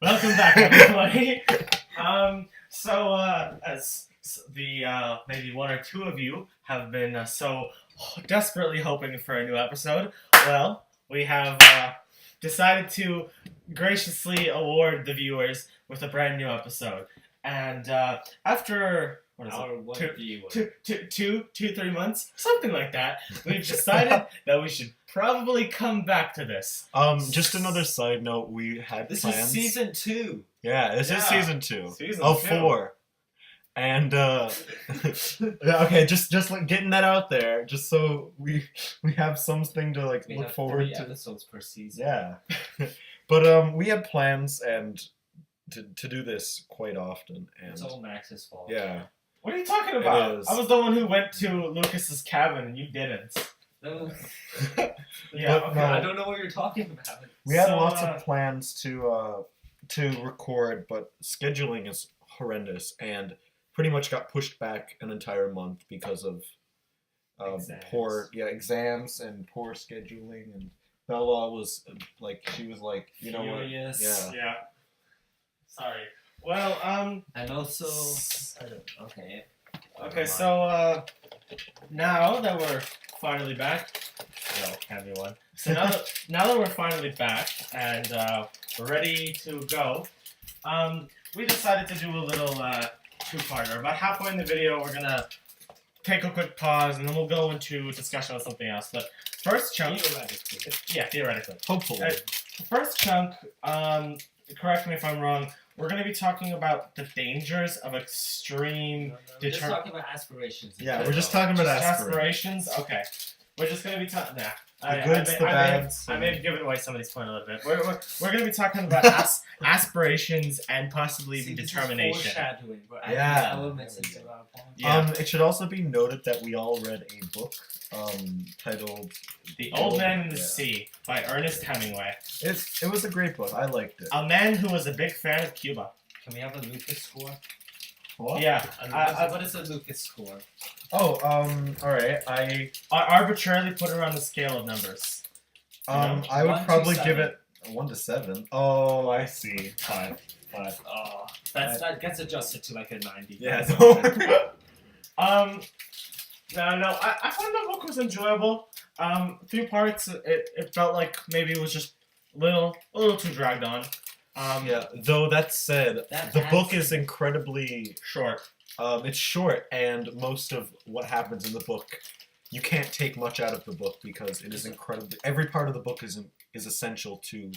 Welcome back, everybody. As the maybe one or two of you have been so desperately hoping for a new episode, well, we have decided to graciously award the viewers with a brand new episode. And after what is Our it? one Two, viewer. 3 months, something like that, we've decided that we should probably come back to this. Just another side note, we had This plans. is season 2. Yeah, this is Yeah. season 2. Season of 2. 4. And yeah, okay, just like getting that out there, just so we have something to like We look have forward 3 to. episodes per season. Yeah. But we had plans and to do this quite often, and It's all Max's fault. yeah. What are you talking about? is. I was the one who went to Lucas's cabin and you didn't. No, Yeah, But okay. no. I don't know what you're talking about. We had So, lots of plans to record, but scheduling is horrendous and pretty much got pushed back an entire month because of Exams. poor exams and poor scheduling. And Bella was she was like, you know what? Furious. Yeah. Yeah. Sorry. Well, And also, I don't. Okay. okay, so, now that we're finally back, no, can't be one. So now that we're finally back and, we're ready to go, we decided to do a little, two-parter. About halfway in the video, we're gonna take a quick pause and then we'll go into discussion on something else. But first chunk, Theoretically. yeah, theoretically. Hopefully. The first chunk, correct me if I'm wrong, we're going to be talking about the dangers of extreme We're just talking about aspirations. Yeah, we're just talking about aspirations. Okay. We're just going to be talking... Nah. The goods, the bads. I may have given away somebody's point a little bit. We're going to be talking about aspirations and possibly even determination. Foreshadowing. We're adding Yeah. elements into our point. Yeah. It should also be noted that we all read a book titled The Old Man in the Yeah. Sea by Ernest Hemingway. It was a great book. I liked it. A man who was a big fan of Cuba. Can we have a Lucas score? What? Yeah. What is a Lucas score? Oh, alright. I Arbitrarily put her on the scale of numbers. I would 1 to probably 7. give it a 1 to 7. Oh, I see. 5. Oh, that gets adjusted to like a 90. Yeah. No, I found the book was enjoyable. Few parts, it felt like maybe it was just a little too dragged on. Yeah. Though that said, That the adds book to- is incredibly Short. it's short, and most of what happens in the book, you can't take much out of the book because it is incredibly. Every part of the book is essential to,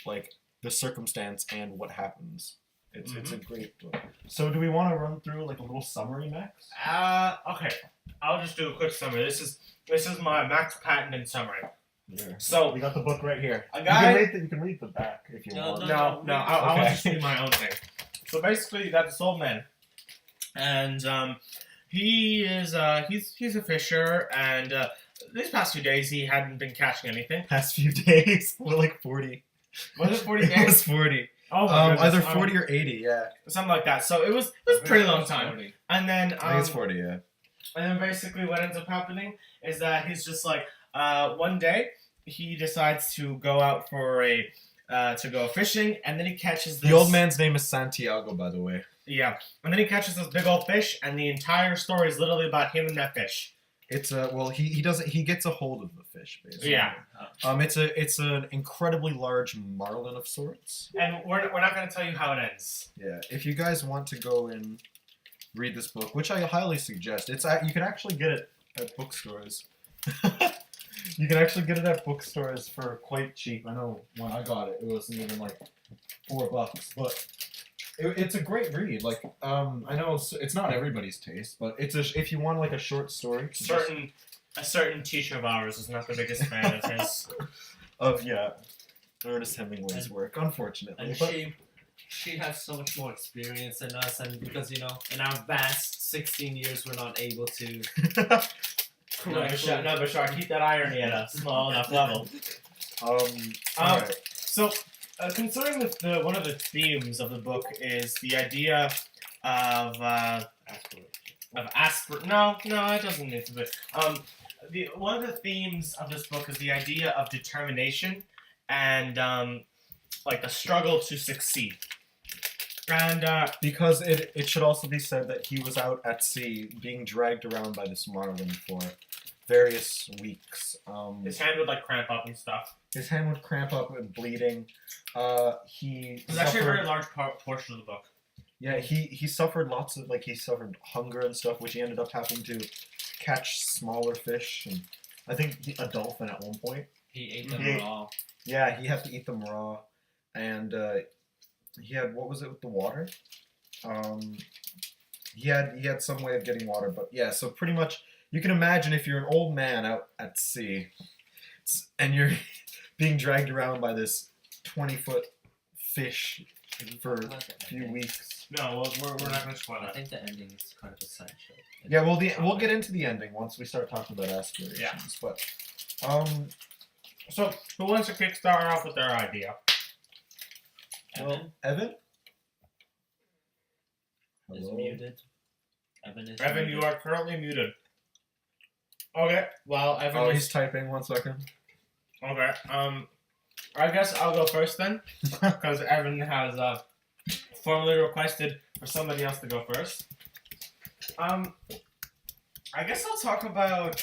like, the circumstance and what happens. It's a great book. So, do we want to run through like a little summary, Max? Okay. I'll just do a quick summary. This is my Max Patent summary. Yeah. So, We got the book right here. a guy... You can read the back if you No, want. No, I want Okay. to just do my own thing. So basically, you got this old man, and he is he's a fisher, and these past few days he hadn't been catching anything. Past few days, we're like 40. Was it 40 It was days? 40. Oh my goodness. Either 40 or 80. Yeah. something like that. So it was a pretty long time. And then I think it's 40. Yeah. and then basically what ends up happening is that he's just like one day he decides to go out for to go fishing, and then he catches this. The old man's name is Santiago, by the way. Yeah, and then he catches this big old fish, and the entire story is literally about him and that fish. It's he gets a hold of the fish basically. Yeah. It's an incredibly large marlin of sorts. And we're not going to tell you how it ends. Yeah. If you guys want to go and read this book, which I highly suggest, you can actually get it at bookstores. You can actually get it at bookstores for quite cheap. I know when I got it, it wasn't even like $4, but it's a great read. Like, I know it's not everybody's taste, but if you want like a short story, A certain teacher of ours is not the biggest fan of his. of Ernest Hemingway's work, unfortunately. And But she has so much more experience than us, and because in our vast 16 years, we're not able to. No, but sure, keep that irony at a small enough level. alright. So, considering that one of the themes of the book is the idea of No, it doesn't need to be. One of the themes of this book is the idea of determination and like the struggle to succeed. And Because it should also be said that he was out at sea being dragged around by this marlin for various weeks. his hand would like cramp up and stuff. His hand would cramp up and bleeding. He It's actually a suffered- very large portion of the book. Yeah, he suffered lots of he suffered hunger and stuff, which he ended up having to catch smaller fish, and I think a dolphin at one point. He ate them Mhm. raw. Yeah, he had to eat them raw, and he had what was it with the water? He had some way of getting water, but yeah. So pretty much, you can imagine if you're an old man out at sea, and you're being dragged around by this 20-foot fish for a few weeks. No, we're not going to spoil I that. think the ending is kind of essential. Yeah, we'll get into the ending once we start talking about aspirations. Yeah. But So, who wants to kick start off with their idea? Evan Evan? is Hello? muted. Evan is Evan, muted. you are currently muted. Okay, well, Evan Oh, is... he's typing. 1 second. Okay, I guess I'll go first then, because Evan has formally requested for somebody else to go first. I guess I'll talk about,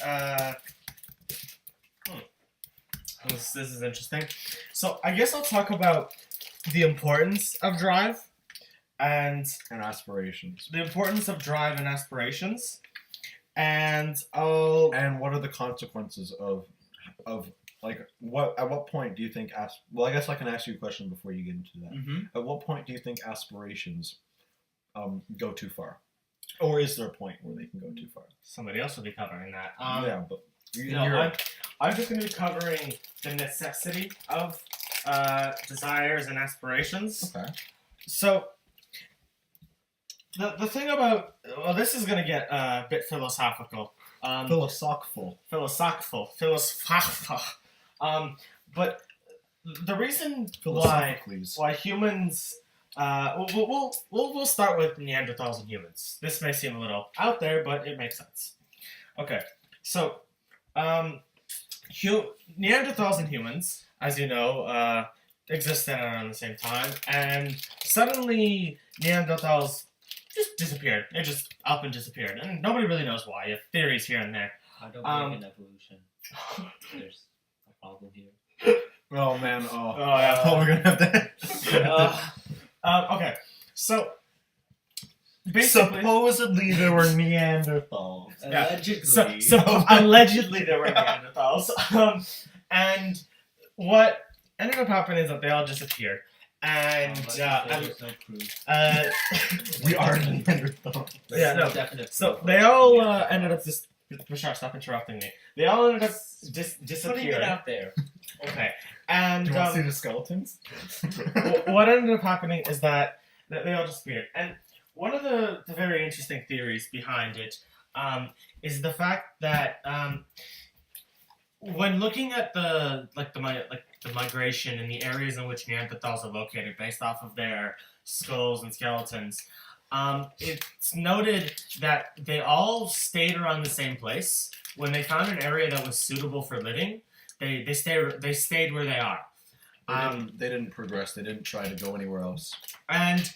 this is interesting. So, I guess I'll talk about the importance of drive, and And aspirations. the importance of drive and aspirations, and I'll... And what are the consequences of what? At what point do you think Well, I guess I can ask you a question before you get into that. Mhm. At what point do you think aspirations go too far, or is there a point where they can go too far? Somebody else will be covering that. Yeah, but No, I'm just going to be covering the necessity of desires and aspirations. okay. So, the thing about... Well, this is going to get a bit philosophical. Philosophical. Philosophical. But the reason Philosophicles. why humans... we'll start with Neanderthals and humans. This may seem a little out there, but it makes sense. Okay, so... Neanderthals and humans, as you know, existed around the same time, and suddenly Neanderthals just disappeared. They just up and disappeared, and nobody really knows why. You have theories here and there. I don't believe in evolution. There's a problem here. Oh man. Oh. Oh, yeah. Oh, we're gonna have to. Okay, so basically, Supposedly there were Neanderthals. Yeah. Allegedly. so allegedly there were Neanderthals, and what ended up happening is that they all disappeared, and there's no proof. We are Neanderthals. There's yeah, no no. definite So proof. they all ended up just. Bashar, stop interrupting me. They all ended up Putting it disappearing. out there. Okay, and Do you want to see the skeletons? what ended up happening is that they all disappeared. And one of the very interesting theories behind it is the fact that when looking at the migration in the areas in which Neanderthals are located, based off of their skulls and skeletons, it's noted that they all stayed around the same place. When they found an area that was suitable for living, they stayed where they are. They didn't progress. They didn't try to go anywhere else. And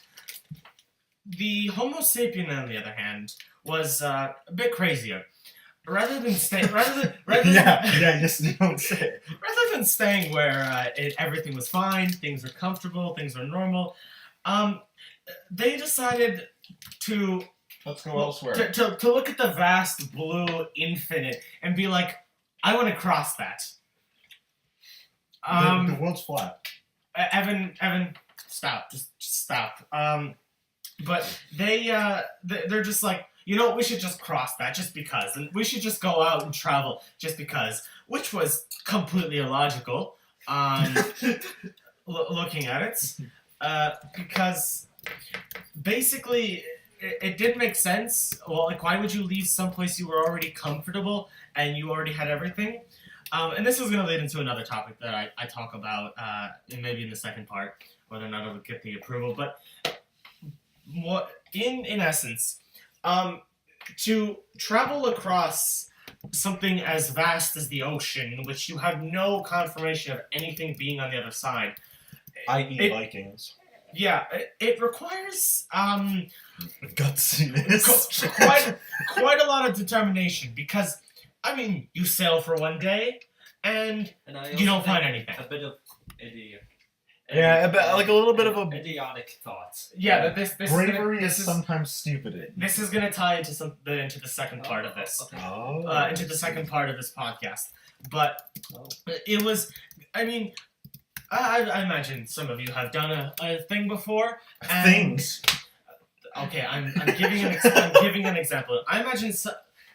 the Homo sapien, on the other hand, was a bit crazier. Rather than Yes, you don't say. rather than staying where everything was fine, things were comfortable, things were normal, they decided to Let's go elsewhere. to look at the vast blue infinite and be like, I want to cross that. The world's flat. Evan, stop. Just stop. But they're just like, you know, we should just cross that just because, and we should just go out and travel just because, which was completely illogical. Looking at it, because basically it did make sense. Well, like, why would you leave someplace you were already comfortable and you already had everything? And this is going to lead into another topic that I talk about, maybe in the second part, whether or not it would get the approval. But what, in essence, to travel across something as vast as the ocean, in which you have no confirmation of anything being on the other side, I.e. Vikings. Yeah, it requires Gutsiness. quite a lot of determination because, I mean, you sail for one day and And I you don't also find think anything. A bit of idiot. Yeah, like a little bit of a idiotic thoughts. Yeah, but this bravery this is sometimes stupid. This is gonna tie into into the second part of this. Okay. Into the second part of this podcast. But it was, I mean, I imagine some of you have done a thing before. And, Things. Okay, I'm giving an example. I imagine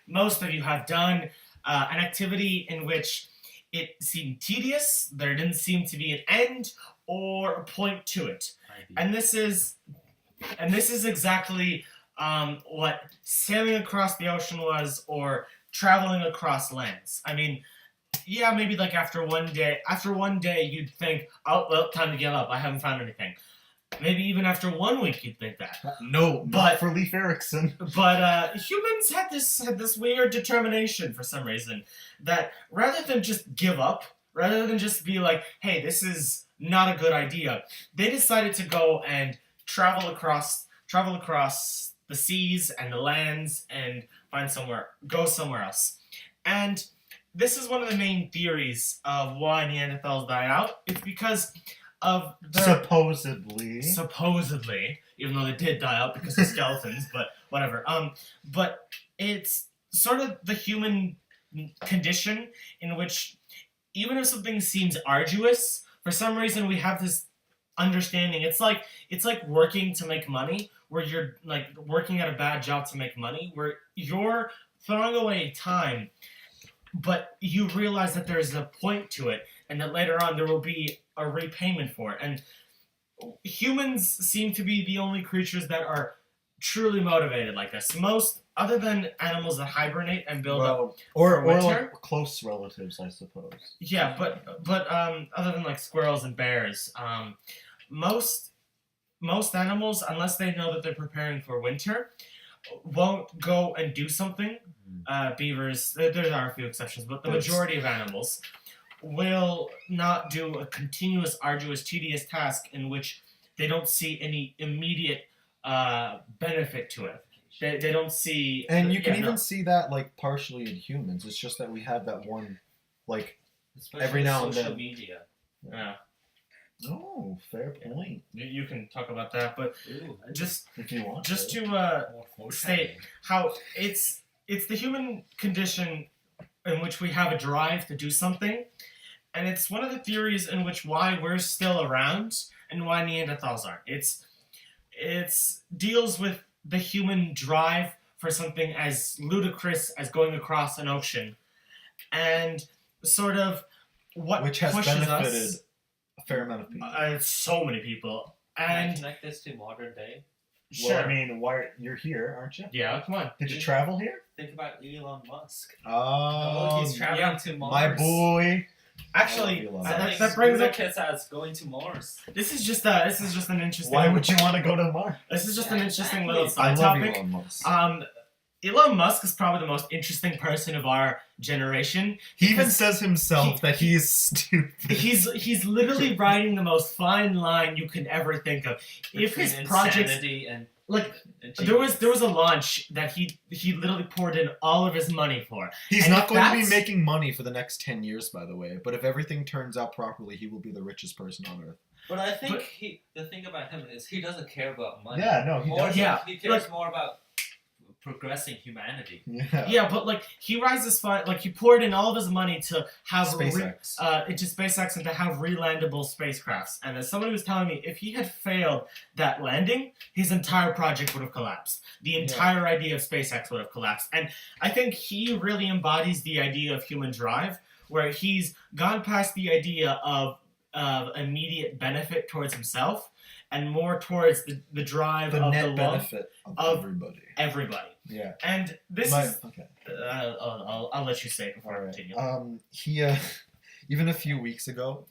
most of you have done an activity in which it seemed tedious, there didn't seem to be an end or a point to it. And this is exactly what sailing across the ocean was, or traveling across lands. I mean, yeah, maybe like after one day you'd think, oh well, time to give up, I haven't found anything. Maybe even after 1 week you'd think that. No, But- not for Leif Erikson. But humans had this weird determination for some reason, that rather than just give up, rather than just be like, hey, this is not a good idea, they decided to go and travel across the seas and the lands and go somewhere else. And this is one of the main theories of why Neanderthals died out. It's because of their supposedly, even though they did die out because of skeletons, but whatever. But it's sort of the human condition in which, even if something seems arduous, for some reason we have this understanding. It's like working to make money, where you're like working at a bad job to make money, where you're throwing away time, but you realize that there's a point to it, and that later on there will be a repayment for it. And humans seem to be the only creatures that are truly motivated like this. Most, other than animals that hibernate and build up or winter. like close relatives, I suppose. Yeah, but other than like squirrels and bears, most animals, unless they know that they're preparing for winter, won't go and do something. Beavers, there are a few exceptions, but the majority of animals will not do a continuous, arduous, tedious task in which they don't see any immediate benefit to it. They don't see... And you can even see that, like, partially in humans. It's just that we have that one, like, Especially every now and social then. media. Yeah. Oh, fair point. You can talk about that, but Ooh, just If you want to more state how it's the human condition in which we have a drive to do something, and it's one of the theories in which why we're still around and why Neanderthals aren't. It's deals with the human drive for something as ludicrous as going across an ocean, and sort of what Which has pushes benefited us. a fair amount of people. So many people, Can I and connect this to modern day? sure, Well, I mean, you're here, aren't you? yeah, come on. Did you travel here? Think about Elon Musk. Oh, He's traveling yeah. to my Mars. boy. Actually, Elon I Musk. think that brings up. kids as going to Mars. This is just an interesting. Why would you want to go to Mars? This is just an Yeah, interesting exactly. little I side love topic. Elon Musk. Elon Musk is probably the most interesting person of our generation. He even because says himself that he is stupid. He's literally riding the most fine line you can ever think of. If his Between projects, insanity and like, genius. there was a launch that he literally poured in all of his money for. He's And not if going to be that's- making money for the next 10 years, by the way. But if everything turns out properly, he will be the richest person on Earth. But I think But- the thing about him is he doesn't care about money. Yeah, no, he Or doesn't. Yeah, he cares like- more about progressing humanity. Yeah. Yeah, but like he rises fine. Like he poured in all of his money to have SpaceX. into SpaceX and to have relandable spacecrafts. And as somebody was telling me, if he had failed that landing, his entire project would have collapsed. The entire idea of SpaceX would have collapsed. And I think he really embodies the idea of human drive, where he's gone past the idea of immediate benefit towards himself and more towards the drive The of net the love benefit of of everybody. everybody. Yeah. And this My- is... okay. I'll let you say it before I Alright. continue. He even a few weeks ago,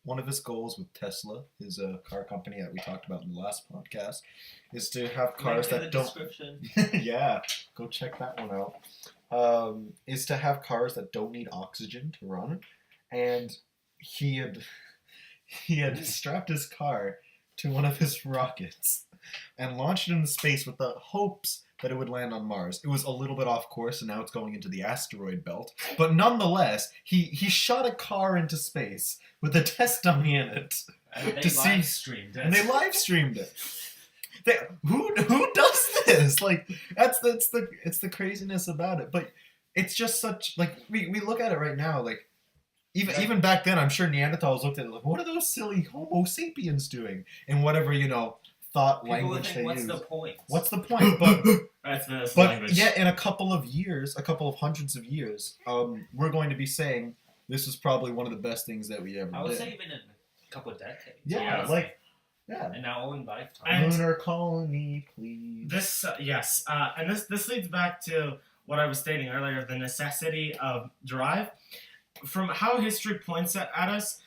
one of his goals with Tesla, his car company that we talked about in the last podcast, is to have cars Link in that the don't. description. Yeah, go check that one out. Is to have cars that don't need oxygen to run, and he he had strapped his car to one of his rockets and launched it into space with the hopes that it would land on Mars. It was a little bit off course, and now it's going into the asteroid belt. But nonetheless, he shot a car into space with a test dummy in it. And they to see- live streamed it. And they live streamed it. Who does this? Like it's the craziness about it. But it's just such like we look at it right now like even back then I'm sure Neanderthals looked at it like what are those silly Homo sapiens doing in whatever thought People would language think, they what's use. the point? What's the point? But That's the but language. yet in a couple of hundreds of years, we're going to be saying this is probably one of the best things that we ever I would did. say even in a couple of decades. Yeah, honestly. yeah. In our own lifetime. And- Lunar colony, please. This yes, and this leads back to what I was stating earlier: the necessity of drive. From how history points at us,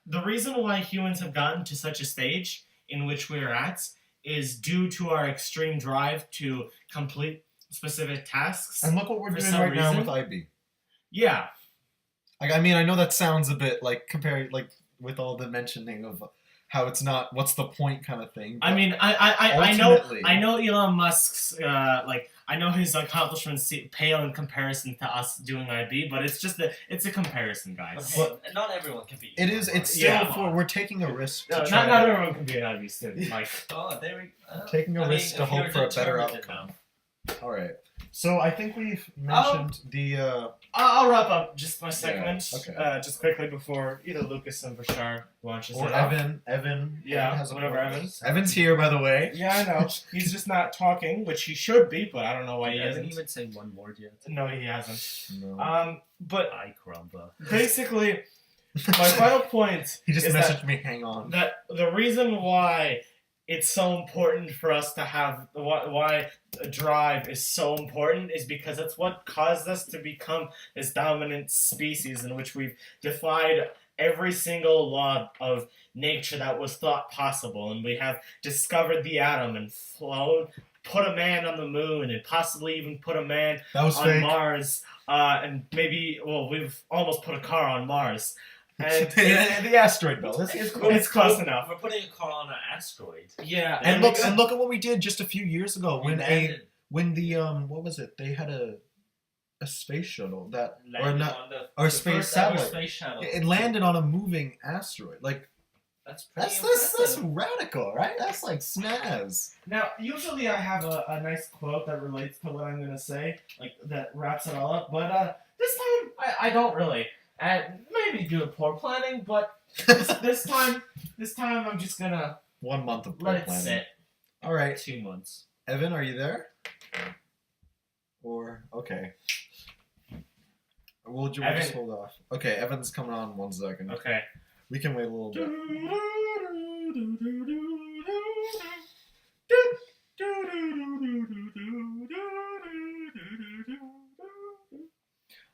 the reason why humans have gotten to such a stage in which we are at is due to our extreme drive to complete specific tasks. And look what we're For doing some right now reason- with IB. Yeah, Like, I mean, I know that sounds a bit like compared, like with all the mentioning of how it's not, what's the point kind of thing. I mean, I ultimately- know Elon Musk's I know his accomplishments pale in comparison to us doing IB, but it's just it's a comparison, guys. Okay, not everyone can be. It is. Elon It's Musk. still Yeah. we're taking a risk. To No, try not to- everyone can be an IB student, Mike. Oh, there we go. Taking a risk to if hope you're for a better determined outcome. enough. All right. So I think we've mentioned the. I'll wrap up just my segment, okay. just quickly before either Lucas and Bashar launches Or it off. Evan. Yeah, Evan has a whatever, point. Evan. Evan's here, by the way. Yeah, I know. He's just not talking, which he should be, but I don't know why he He hasn't isn't. even said one word yet. No, he hasn't. No. But I crumble. basically, my final point He just is messaged me. Hang on. that the reason why it's so important for us to have why a drive is so important is because it's what caused us to become this dominant species in which we've defied every single law of nature that was thought possible, and we have discovered the atom and flown, put a man on the moon, and possibly even put a man That was on fake. Mars, and maybe we've almost put a car on Mars. And the asteroid belt. it's close enough. We're putting a car on an asteroid. Yeah, And we look got- and look at what we did just a few years ago We when landed- when the what was it? They had a space shuttle that or landed not on the or the space first ever satellite. space shuttle. It landed on a moving asteroid. Like That's pretty that's impressive. radical, right? That's like snaz. Now, usually I have a nice quote that relates to what I'm gonna say, like that wraps it all up. But this time I don't really. Maybe due to poor planning, but this time I'm just gonna 1 month of let it planning. sit. All right, 2 months. Evan, are you there? Or okay. We'll just Evan. hold off. Okay, Evan's coming on 1 second. Okay. We can wait a little bit.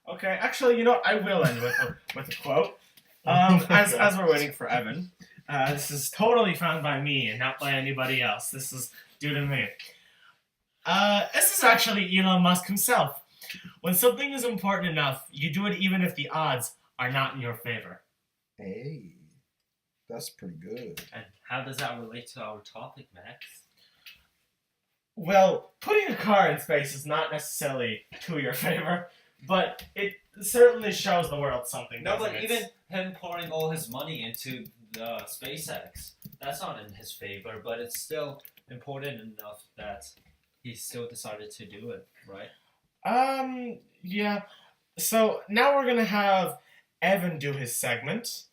Okay, actually, you know what? I will end with a quote. Oh my As God. we're waiting for Evan, this is totally found by me and not by anybody else. This is due to me. This is actually Elon Musk himself. When something is important enough, you do it even if the odds are not in your favor. Hey, that's pretty good. And how does that relate to our topic, Max? Well, putting a car in space is not necessarily to your favor, but it certainly shows the world something. No, doesn't but it? even him pouring all his money into the SpaceX, that's not in his favor, but it's still important enough that he still decided to do it, right? Yeah. So now we're gonna have Evan do his segment,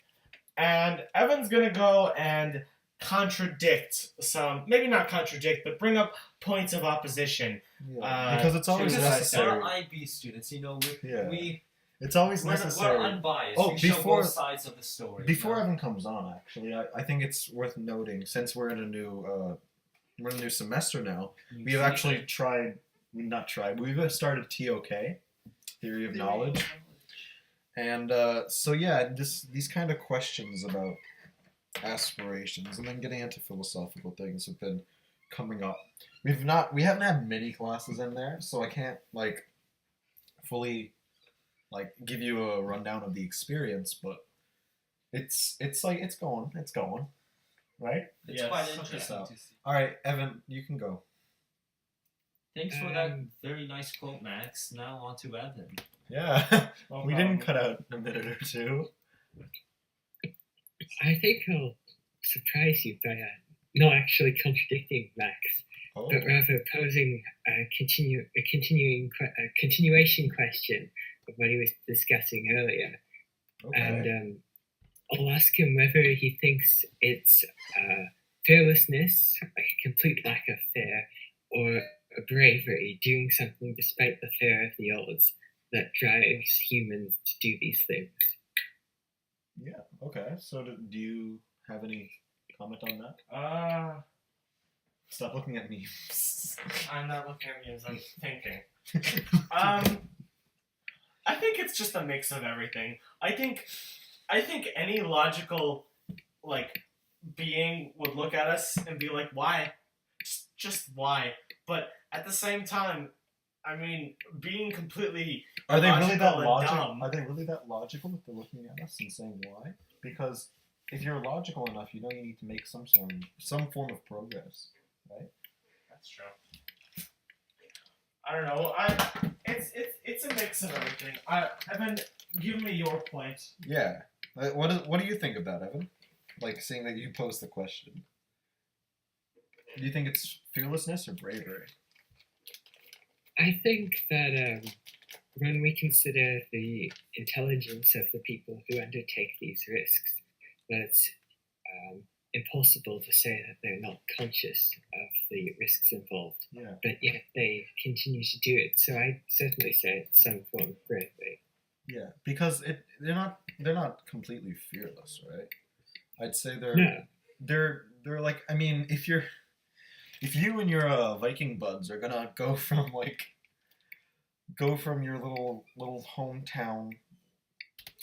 and Evan's gonna go and contradict some, maybe not contradict, but bring up points of opposition. Because it's always because necessary. We're IB students, you know, Yeah. we're It's always we're necessary. unbiased. Oh, we show before- both sides of the story. Before you know? Evan comes on, actually, I think it's worth noting since we're in a new semester now. We've actually we've started TOK, Theory of Knowledge, and so yeah, these kind of questions about aspirations and then getting into philosophical things have been coming up. We haven't had many classes in there, so I can't fully give you a rundown of the experience, but It's like it's going, right? It's Yes. quite Okay. interesting to see. All right, Evan, you can go. Thanks for that very nice quote, Max. Now on to Evan. Yeah, No we didn't problem. cut out a minute or two. I think I'll surprise you by not actually contradicting Max, Oh, but rather posing a continuation question of what he was discussing earlier. okay. And I'll ask him whether he thinks it's fearlessness, like a complete lack of fear, or a bravery, doing something despite the fear of the odds, that drives humans to do these things. Yeah. Okay. So, do you have any comment on that? Stop looking at me. I'm not looking at you. I'm thinking. I think it's just a mix of everything. I think any logical, like, being would look at us and be like, why? Just why? But at the same time, I mean, being completely Are they really that illogical and logical? dumb. Are they really that logical if they're looking at us and saying why? Because if you're logical enough, you know you need to make some form of progress, right? That's true. I don't know. It's a mix of everything. Evan, give me your point. Yeah. What do you think of that, Evan? Like, seeing that you posed the question. Do you think it's fearlessness or bravery? I think that when we consider the intelligence of the people who undertake these risks, that it's impossible to say that they're not conscious of the risks involved, Yeah. but yet they continue to do it. So I'd certainly say it's some form of bravery. Yeah, because they're not completely fearless, right? I'd say No. they're like, I mean, if you and your Viking buds are gonna go from your little hometown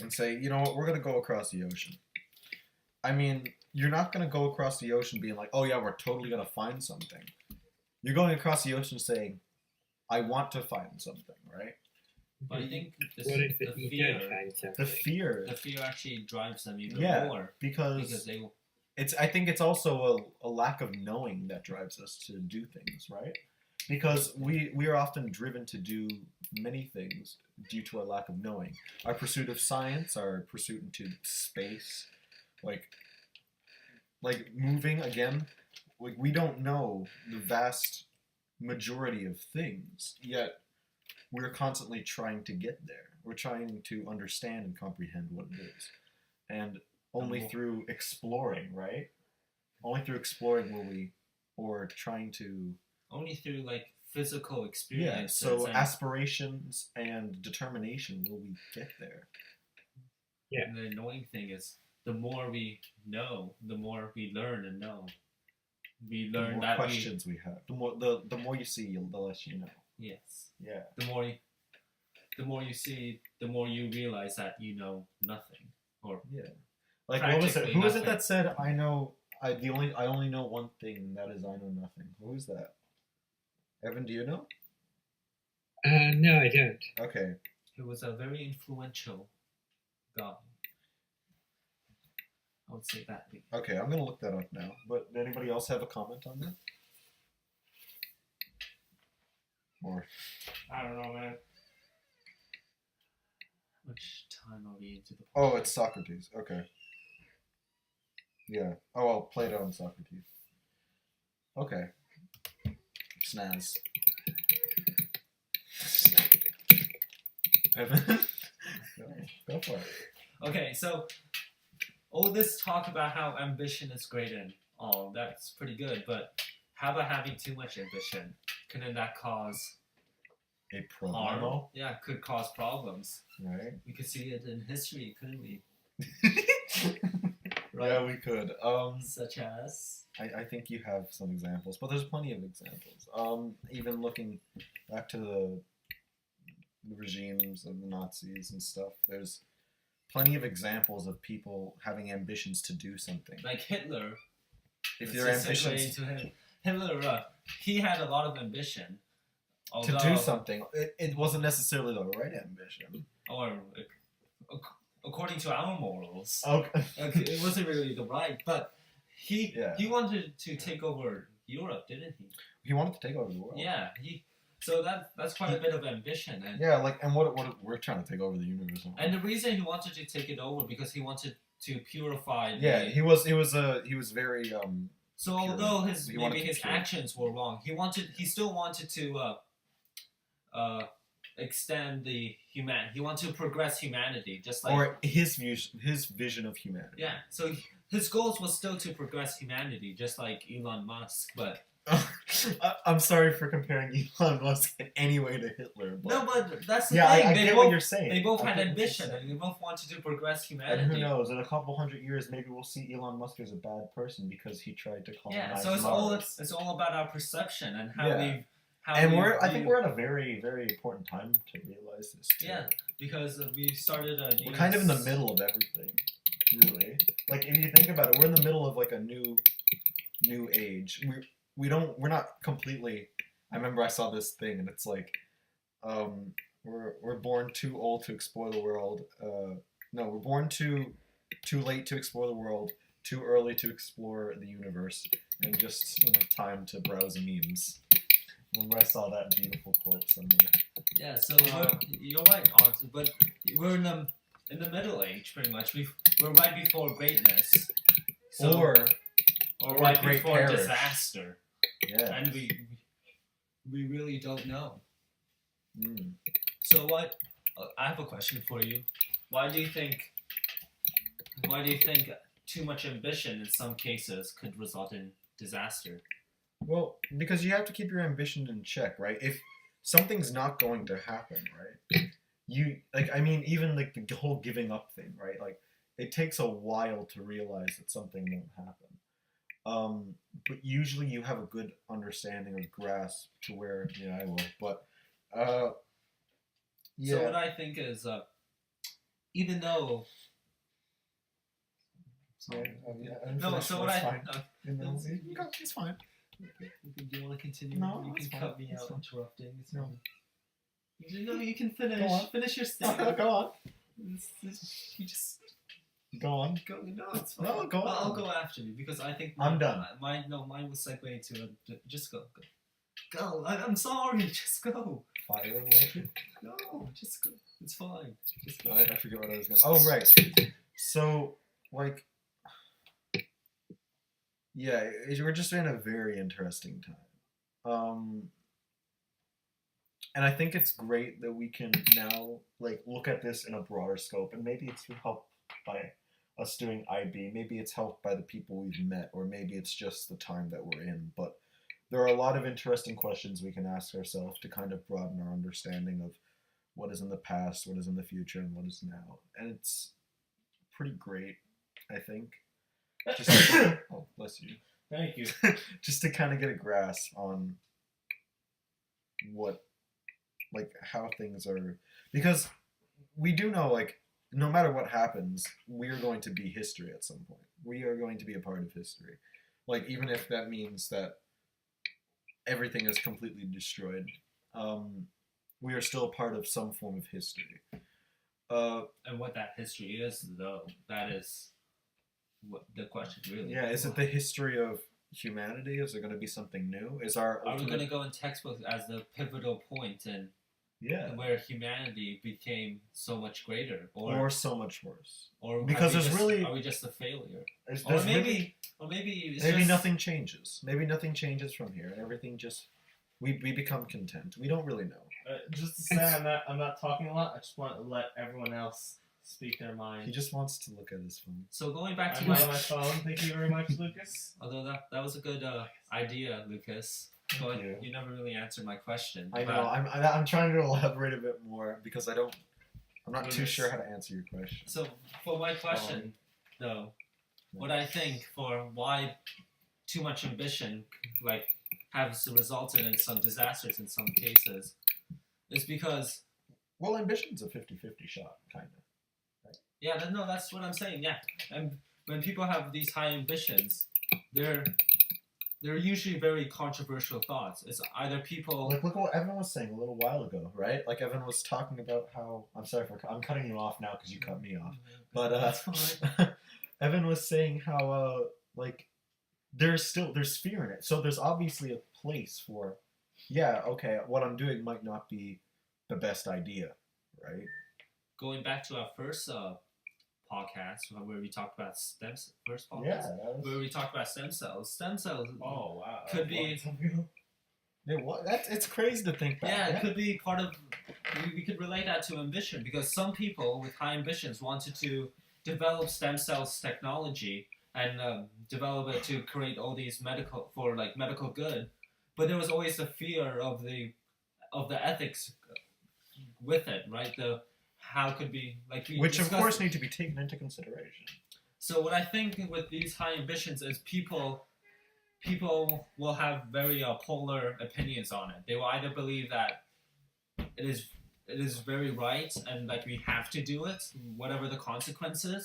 and say, you know what, we're gonna go across the ocean. I mean, you're not gonna go across the ocean being like, oh yeah, we're totally gonna find something. You're going across the ocean saying, I want to find something, right? But I think What if the you fear, don't find something? The fear, actually drives them even yeah, more because they will. I think it's also a lack of knowing that drives us to do things, right? Because we are often driven to do many things due to our lack of knowing. Our pursuit of science, our pursuit into space, like moving again, like we don't know the vast majority of things, yet we're constantly trying to get there. We're trying to understand and comprehend what it is. And only through exploring, right? Only through exploring will we, or trying to... Only through, like, physical Yeah, experiences. so and, aspirations and determination will we get there. Yeah. And the annoying thing is, the more we know, the more we learn and know. We The learn more that questions we have. The more you see, the less you know. Yes. Yeah. The more you see, the more you realize that you know nothing. Or Yeah. Like, what was it? practically Who was it nothing. that said, I only know one thing, and that is I know nothing? Who is that? Evan, do you know? No, I don't. Okay. It was a very influential guy. I would say that. Okay, I'm gonna look that up now. But did anybody else have a comment on that? Or I don't know, man. How much time are we into the oh, it's Socrates. Okay. Yeah. Oh, well, Plato and Socrates. Okay. Snaz. Evan, go for it. Okay, so all this talk about how ambition is great and all, that's pretty good, but how about having too much ambition? Couldn't that cause A harm? problemo, Yeah, could cause problems. right? We could see it in history, couldn't we? Yeah, we could. Such as? I think you have some examples, but there's plenty of examples. Even looking back to the regimes of the Nazis and stuff, there's plenty of examples of people having ambitions to do something. Like Hitler. If Let's your just segue ambitions into him. Hitler, he had a lot of ambition. to do something, it wasn't necessarily the right ambition. Or according to our morals. Okay. It wasn't really the right, but he wanted to take over Europe, didn't he? He wanted to take over the world. Yeah, so that's quite a bit of ambition. And what we're trying to take over the universe. and the reason he wanted to take it over because he wanted to purify. He was very So pure. although his Pure. actions were wrong, he still wanted to extend the He wanted to progress humanity, just like or his vision of humanity. yeah. So his goals was still to progress humanity, just like Elon Musk, but. I'm sorry for comparing Elon Musk in any way to Hitler. But No, but that's the yeah, thing. I get what you're saying. They both I had get what you're ambition, saying. and they both wanted to progress And humanity. who knows? In a couple hundred years, maybe we'll see Elon Musk as a bad person because he tried to colonize Yeah, so Mars. it's all about our perception and how Yeah. I think we're at a very, very important time to realize this. Too. Yeah, because we started a We're kind of in the middle of everything, really. Like if you think about it, we're in the middle of like a new age. We're not completely. I remember I saw this thing and it's like, we're born too old to explore the world. No, we're born too late to explore the world, too early to explore the universe, and just time to browse memes. Remember I saw that beautiful quote somewhere. Yeah, so you're right, Arthur, but we're in the middle age, pretty much. We're right before greatness. So, or right great before perish. disaster. Yeah. And we really don't know. Mm. So what? I have a question for you. Why do you think too much ambition in some cases could result in disaster? Well, because you have to keep your ambition in check, right? If something's not going to happen, right? Even like the whole giving up thing, right? Like it takes a while to realize that something won't happen. But usually you have a good understanding or grasp to where I will. But yeah. So what I think is even though no, so what It's fine. Do you want to continue? No, you it's can fine. cut me It's out fine. interrupting. It's No. fine. No, you can finish. Go on. Finish your statement. Go on. You just Go on. go. No, it's fine. No, go on. I'll go after you because I think I'm done. Mine was segue to just go. Go. I'm sorry. Just go. Fire emotion. No, just go. It's fine. Just go. I forget what I was going to... Oh, right. So, like... Yeah, we're just in a very interesting time. And I think it's great that we can now, like, look at this in a broader scope. And maybe it's helped by us doing IB. Maybe it's helped by the people we've met. Or maybe it's just the time that we're in. But there are a lot of interesting questions we can ask ourselves to kind of broaden our understanding of what is in the past, what is in the future, and what is now. And it's pretty great, I think. Just oh, bless you. Thank you. Just to kind of get a grasp on how things are, because we do know, like, no matter what happens, we are going to be history at some point. We are going to be a part of history. Like, even if that means that everything is completely destroyed, we are still a part of some form of history. And what that history is, though, that is what the question really. Yeah, is it the history of humanity? Is there going to be something new? Are we going to go in textbooks as the pivotal point in where humanity became so much greater, or so much worse? Or because are we just a failure? Or maybe nothing changes. Maybe nothing changes from here, and everything just we become content. We don't really know. Just to say, I'm not talking a lot. I just want to let everyone else speak their mind. He just wants to look at his phone. So going back to my phone. Thank you very much, Lucas. Although that was a good idea, Lucas. But you never really answered my question. I know. I'm trying to elaborate a bit more because I'm not too sure how to answer your question. So for my question, though, what I think for why too much ambition has resulted in some disasters in some cases is because ambition's a 50-50 shot, kind of. Right? Yeah, that's what I'm saying. Yeah, and when people have these high ambitions, they're they're usually very controversial thoughts. It's either people. Like, look what Evan was saying a little while ago, right? Like, Evan was talking about how... I'm sorry for... I'm cutting you off now because you cut me off. But, That's fine. Evan was saying how, like, there's fear in it. So there's obviously a place for, yeah, okay, what I'm doing might not be the best idea, right? Going back to our first podcast where we talked about first podcast, Yeah, that was... where we talked about stem cells. Stem cells Oh wow. could be. Yeah, what? It's crazy to think back. Yeah, it could be part of. We could relate that to ambition because some people with high ambitions wanted to develop stem cells technology and develop it to create all these medical good, but there was always the fear of the ethics with it, right? How could be like we Which of discussed. course need to be taken into consideration. So what I think with these high ambitions is people will have very polar opinions on it. They will either believe that it is very right and like we have to do it, whatever the consequences,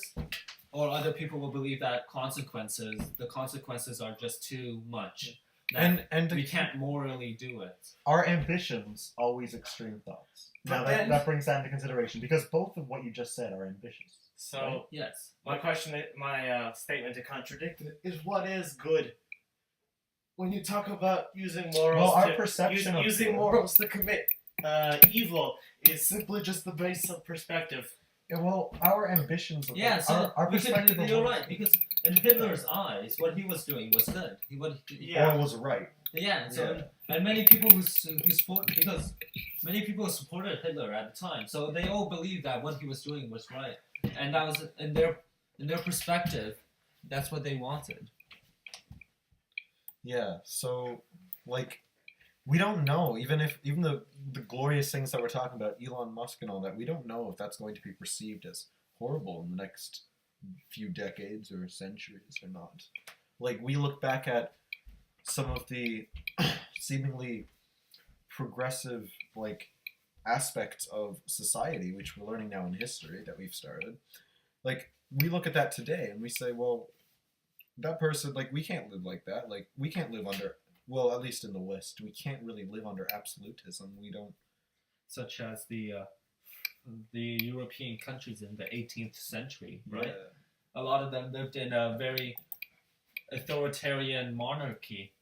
or other people will believe that the consequences are just too much. That And we can't morally do it. Our ambitions always extreme thoughts. Now But then- that brings that into consideration because both of what you just said are ambitious. So Yes. my statement to contradict it is what is good. When you talk about using morals, Well, our perception of using good. morals to commit evil is simply just the base of perspective. Yeah, well, our ambitions. Yeah, so our perspective. of you're what- right because in Hitler's eyes, what he was doing was good. Yeah. Or was right. Yeah, so and many people who support because many people supported Hitler at the time, so they all believed that what he was doing was right, and that was in their perspective, that's what they wanted. Yeah. So, like, we don't know. Even the glorious things that we're talking about, Elon Musk and all that, we don't know if that's going to be perceived as horrible in the next few decades or centuries or not. Like, we look back at some of the seemingly progressive, like, aspects of society, which we're learning now in history that we've started. Like, we look at that today and we say, well, that person, like, we can't live like that. Like, we can't live under, well, at least in the West, we can't really live under absolutism. We don't. Such as the European countries in the 18th century, right? Yeah. A lot of them lived in a very authoritarian monarchy.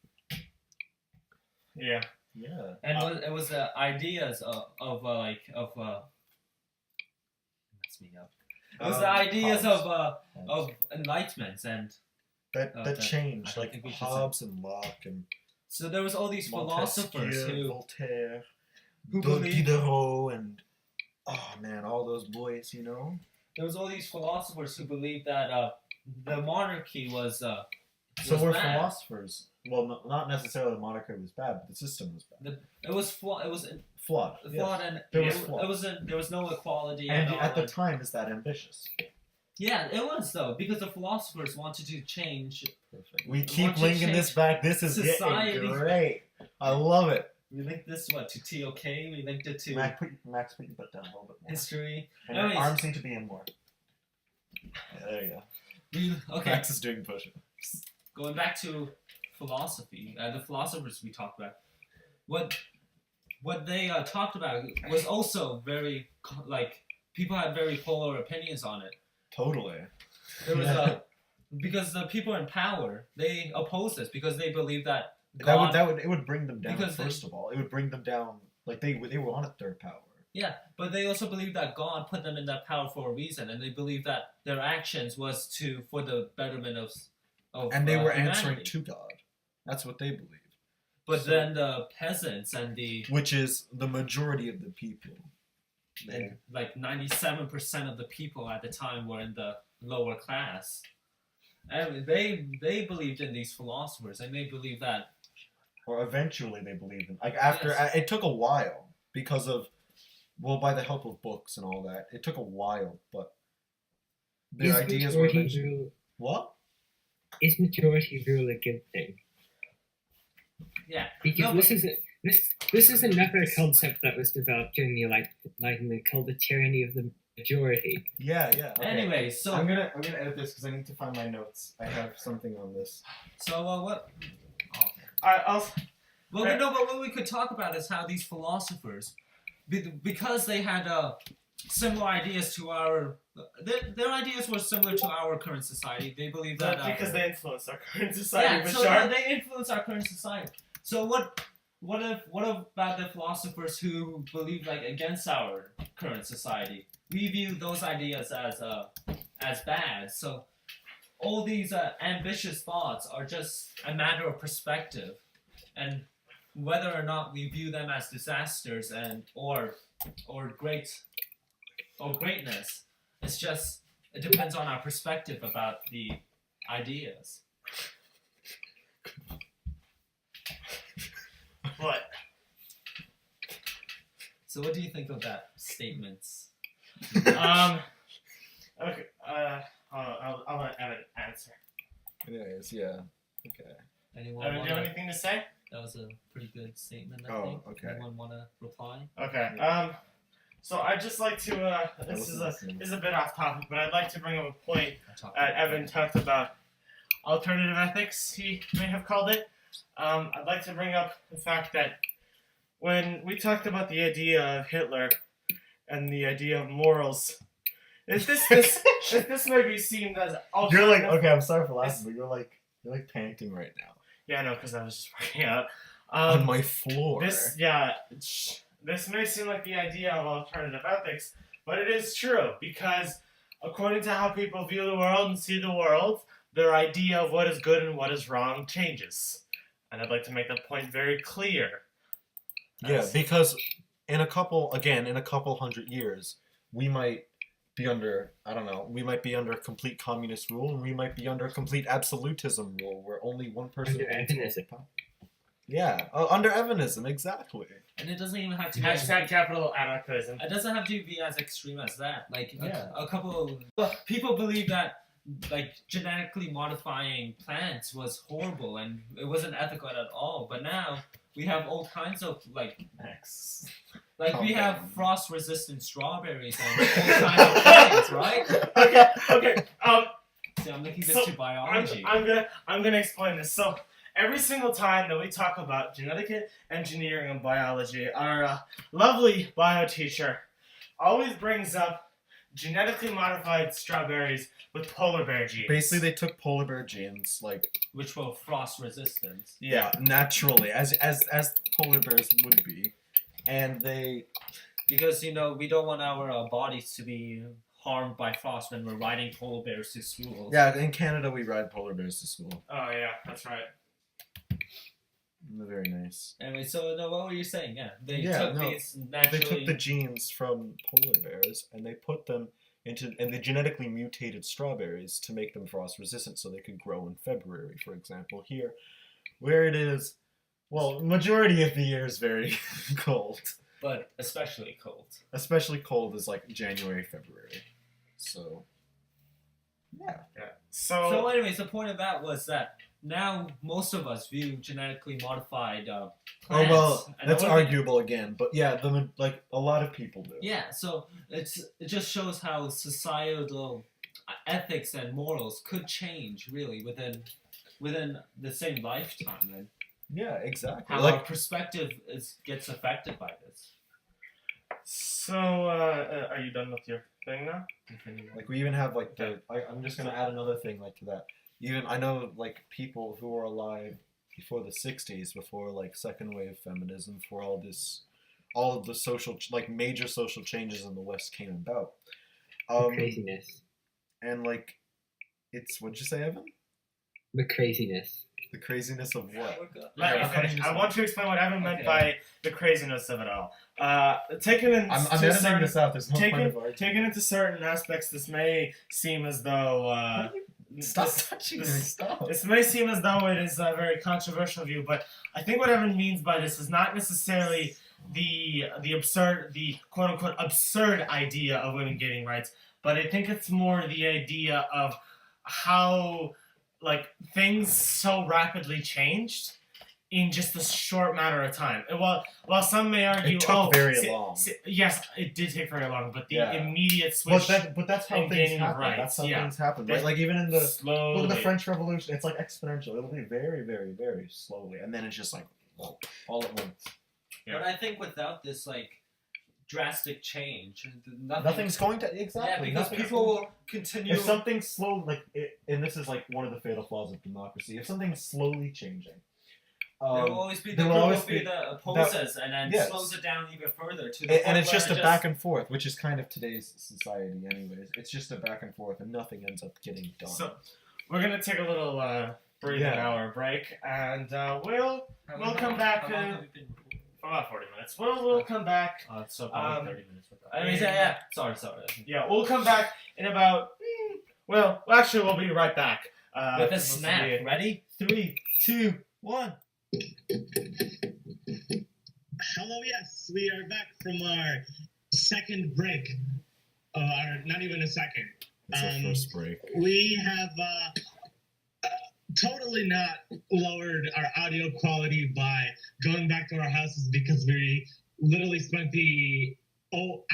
Yeah. Yeah. And it was the ideas of mess me up. It was the ideas of enlightenment and that changed, I like think we should Hobbes and Locke and so there was all these philosophers Montesquieu, Voltaire, who believed Diderot, and oh man, all those boys, you know. there was all these philosophers who believed that the monarchy was So was we're bad. philosophers. Well, not necessarily the monarchy was bad, but the system was bad. It was flawed. It was Flawed. flawed, Yes. and There was it, flaw. it wasn't. There was no equality. And all at the that. time, is that ambitious? Yeah, it was though because the philosophers wanted to change. Perfect. We I keep want to linking this change back. This is society. getting great. I love it. We linked this to TOK. We linked it to Max, put your butt down a little bit more. history. And your Anyways. arms need to be in more. Yeah, there you go. Okay, Max is doing push-ups. going back to philosophy, the philosophers we talked about, what they talked about was also very like people had very polar opinions on it. Totally. There was because the people in power they opposed this because they believed that It would bring them down. Because First of all, it would bring them down. Like they were on a third power. yeah, but they also believed that God put them in that power for a reason, and they believed that their actions was for the betterment of And they were humanity. answering to God. That's what they believed. But So- then the peasants and the Which is the majority of the people. and like 97% of the people at the time were in the lower class. And they believed in these philosophers, and they believed that Or eventually they believed in. Like after Yes. it took a while because of, well, by the help of books and all that, it took a while, but their Is ideas were majority eventually. rule, What? is majority rule a good thing? yeah. Because No, this is another concept that was developed during the Enlightenment called the tyranny of the majority. Yeah, yeah. Okay. Anyway, so I'm gonna edit this because I need to find my notes. I have something on this. so what? Oh I'll. Well, no, but what we could talk about is how these philosophers, because they had similar ideas to our, their ideas were similar to our current society. They believed that because they influence our current society. yeah, For so sure. they influence our current society. So what about the philosophers who believe like against our current society? We view those ideas as bad. So all these ambitious thoughts are just a matter of perspective, and whether or not we view them as disasters or greatness, it depends on our perspective about the ideas. What? So what do you think of that statements? Okay. I'll let Evan answer. Anyways, yeah. Okay. Anyone Evan, do you have anything to say? That was a pretty good statement, I Oh, think. okay. Anyone want to reply? Okay. So I'd just like to. This is a bit off topic, but I'd like to bring up a point Evan talked about alternative ethics. He may have called it. I'd like to bring up the fact that when we talked about the idea of Hitler and the idea of morals, this may be seen as You're like, alternative. okay, I'm sorry for laughing, but you're like panting right now. Yeah, no, because I was just working out. On my floor. This may seem like the idea of alternative ethics, but it is true because according to how people view the world and see the world, their idea of what is good and what is wrong changes. And I'd like to make that point very clear. Yeah, because in a couple hundred years, we might be under, we might be under complete communist rule, and we might be under complete absolutism rule, where only one person Under Evanism. Yeah, under Evanism, exactly. And it doesn't even have to be Hashtag capital anarchism. it doesn't have to be as extreme as that. Like Yeah. a couple of people believe that like genetically modifying plants was horrible and it wasn't ethical at all. But now we have all kinds of Max. we Calm have down. frost-resistant strawberries and all kinds of plants, right? Okay. See, I'm linking this So, to biology. I'm gonna explain this. So every single time that we talk about genetic engineering and biology, our lovely bio teacher always brings up genetically modified strawberries with polar bear genes. Basically, they took polar bear genes, which were frost-resistant. naturally, as polar bears would be, and they. Because, we don't want our bodies to be harmed by frost when we're riding polar bears to school. Yeah, in Canada, we ride polar bears to school. Oh yeah, that's right. They're very nice. Anyway, so what were you saying? Yeah, they Yeah, took no, these They naturally. took the genes from polar bears and they put them and they genetically mutated strawberries to make them frost resistant so they could grow in February, for example. Here, where it is, well, majority of the year is very cold. But especially cold. Especially cold is like January, February. So, yeah. So, anyways, the point of that was that now most of us view genetically modified plants. Oh well, and that's I wasn't- arguable again, but yeah, a lot of people do. Yeah, so it just shows how societal ethics and morals could change really within the same lifetime, and Yeah, exactly. how our perspective gets affected by this. So are you done with your thing now? Like we even have I'm just gonna add another thing to that. Even I know people who were alive before the '60s, before second wave feminism, before all of the social major social changes in the West came about. Craziness. And it's what'd you say, Evan? The craziness. The craziness of what? Let me finish. I want to explain what Evan meant by the craziness of it all. Taken in I'm to editing certain, this out. There's no point of arguing. taken into certain aspects, this may seem as though Stop touching me! Stop. This may seem as though it is a very controversial view, but I think what Evan means by this is not necessarily the quote unquote absurd idea of women getting rights, but I think it's more the idea of how things so rapidly changed in just a short matter of time. While some may argue, It took very si- long. yes, it did take very long, but the Yeah. immediate switch. But that's how and things gaining happen. rights, That's how yeah. things happen. They- Right? Like even in the slowly. look at the French Revolution, it's like exponential. It'll be very, very, very slowly, and then it's just like all at once. Yeah. But I think without this like drastic change, Nothing's going to Yeah, exactly. because nothing's people going will continue. If something's slow, and this is like one of the fatal flaws of democracy. If something's slowly changing, there will always be the there will group always of be people that opposes and then yes. slows it down even further to the point and it's where just a back and forth, which is kind of today's society, anyways. It's just a back and forth, and nothing ends up getting done. So we're gonna take a little breathing hour break, and we'll come back How long have we been recording? for about 40 minutes. We'll come back. So probably Um, 30 minutes. I mean, yeah. Sorry. Yeah, we'll come back in about. Well, actually, we'll be right back. With a this will snap. be- Ready? 3, 2, 1. Hello, yes, we are back from our second break. Not even a second. It's our first break. We have totally not lowered our audio quality by going back to our houses because we literally spent the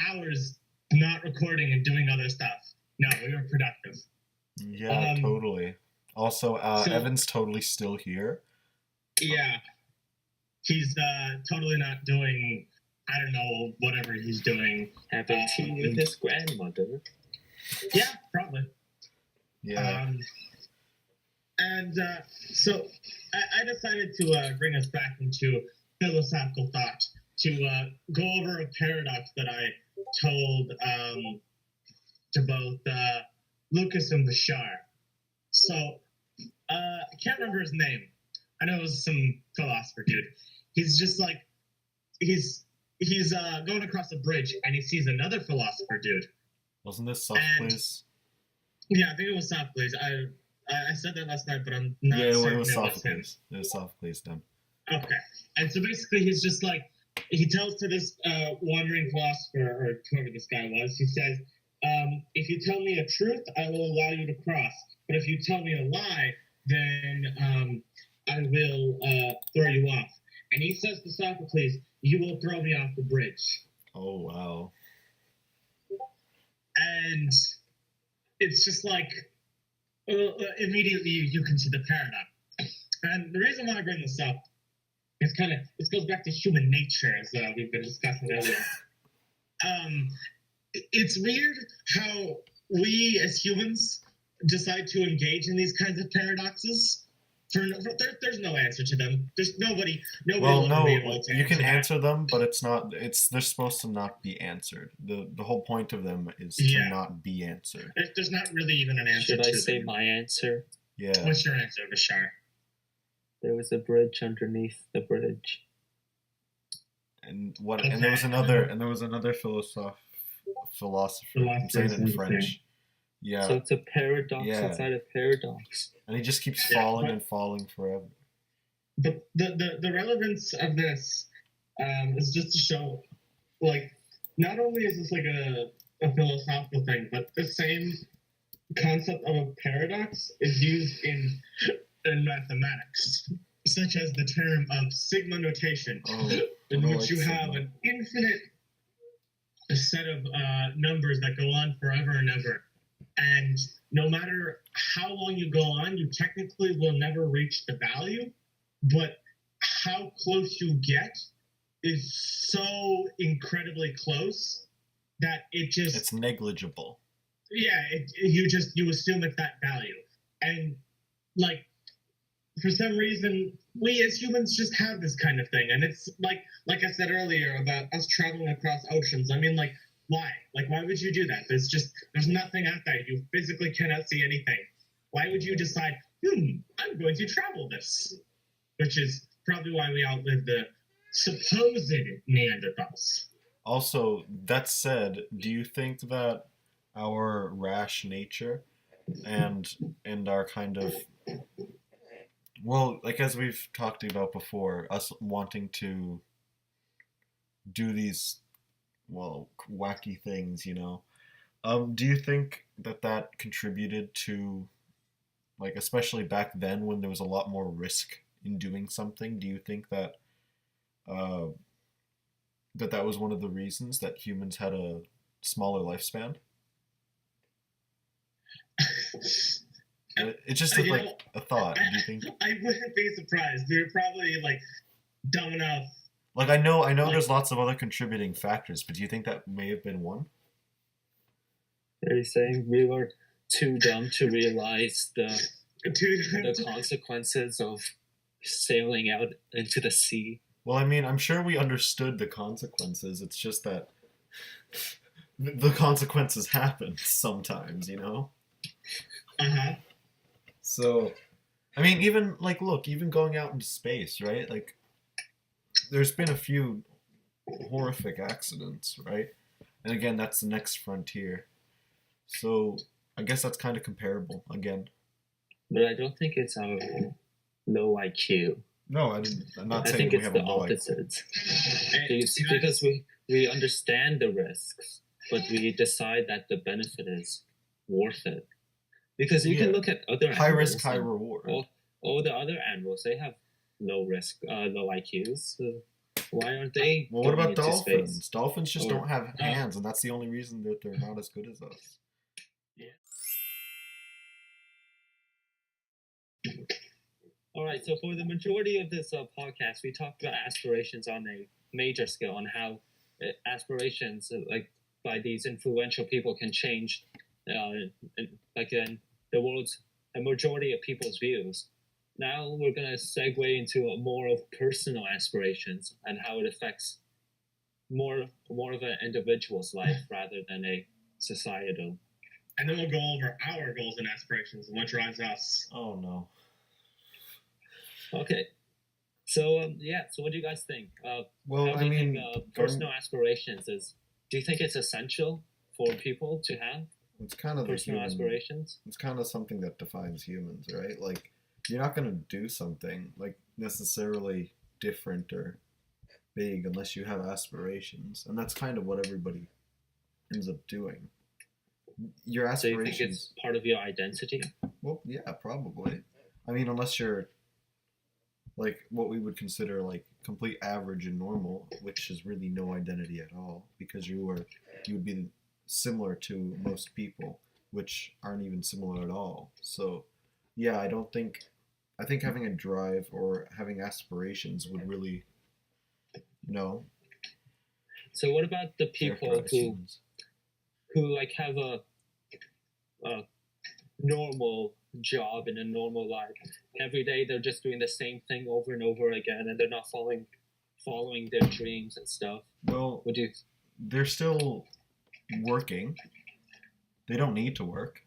hours not recording and doing other stuff. No, we were productive. Yeah, totally. Also, so- Evan's totally still here. Yeah. He's totally not doing, I don't know, whatever he's doing. Having tea with his grandmother. Yeah, probably. Yeah. So I decided to bring us back into philosophical thought, to go over a paradox that I told to both Lucas and Bashar. So I can't remember his name. I know it was some philosopher dude. He's just like he's going across a bridge and he sees another philosopher dude. Wasn't this Sophocles? Yeah, I think it was Sophocles. I said that last night, but I'm not Yeah, certain it was him. Sophocles. It was Sophocles then. Okay. And so basically he's just like, he tells to this wandering philosopher, or whoever this guy was, he says, if you tell me a truth, I will allow you to cross. But if you tell me a lie, then I will throw you off. And he says to Sophocles, you will throw me off the bridge. Oh, wow. And it's just like, immediately you can see the paradox. And the reason why I bring this up is this goes back to human nature, as we've been discussing earlier. It's weird how we as humans decide to engage in these kinds of paradoxes. There's no answer to them. There's nobody Well, will no, be able to you can that. answer them, but they're supposed to not be answered. The whole point of them is Yeah. to not be answered. There's not really even an answer Should to I say them. my answer? Yeah. What's your answer, Bashar? There was a bridge underneath the bridge. And there was another philosopher. I'm saying it in French. Yeah. So it's a paradox Yeah. inside a paradox. And he just keeps Yeah, falling but- and falling forever. But the relevance of this is just to show, like, not only is this like a philosophical thing, but the same concept of a paradox is used in mathematics, such as the term of sigma notation, Oh, in I which like you sigma. have an infinite set of numbers that go on forever and ever. And no matter how long you go on, you technically will never reach the value, but how close you get is so incredibly close that It's negligible. you assume it's that value. And like, for some reason, we as humans just have this kind of thing. And it's like I said earlier about us traveling across oceans. I mean, like, why? Like, why would you do that? There's nothing out there. You physically cannot see anything. Why would you decide, I'm going to travel this? Which is probably why we outlived the supposed Neanderthals. Also, that said, do you think that our rash nature and our kind of, well, like as we've talked about before, us wanting to do these, well, wacky things, do you think that contributed to, like, especially back then when there was a lot more risk in doing something, do you think that that was one of the reasons that humans had a smaller lifespan? It's just You like know, a thought. Do you think? I wouldn't be surprised. They're probably like dumb enough. Like I know Like- there's lots of other contributing factors, but do you think that may have been one? Are you saying we were too dumb to realize the To, consequences of sailing out into the sea? Well, I mean, I'm sure we understood the consequences. It's just that the consequences happen sometimes, you know? uh-huh. So, I mean, even, like, look, even going out into space, right? Like, there's been a few horrific accidents, right? And again, that's the next frontier. So, I guess that's kind of comparable, again. But I don't think it's our low IQ. No, I'm not I saying think we it's have the a low IQ. opposite. And, Because we understand the risks, but we decide that the benefit is worth it. Because you can Yeah. look at other High animals risk, high and reward. all the other animals, they have low risk, low IQs. So why aren't they? Well, what going about into dolphins? space? Dolphins just Or- don't have hands, and that's the only reason that they're not as good as us. All right, so for the majority of this podcast, we talked about aspirations on a major scale, on how aspirations, like by these influential people, can change, the world's a majority of people's views. Now we're gonna segue into more of personal aspirations and how it affects more of an individual's life rather than a societal. and then we'll go over our goals and aspirations and what drives us. Oh no. Okay. So so what do you guys think? Well, How I do you mean, think personal aspirations is? Do you think it's essential for people to have it's kind of the personal human. aspirations? It's kind of something that defines humans, right? Like, you're not gonna do something like necessarily different or big unless you have aspirations, and that's kind of what everybody ends up doing. Your So you aspirations. think it's part of your identity? Well, yeah, probably. I mean, unless you're like what we would consider like complete average and normal, which is really no identity at all, because you would be similar to most people, which aren't even similar at all. So, yeah, I think having a drive or having aspirations would really, you know, So what about the people characterize who humans. like have a normal job in a normal life? Every day they're just doing the same thing over and over again, and they're not following their dreams and stuff. Well, Would you? they're still working. They don't need to work.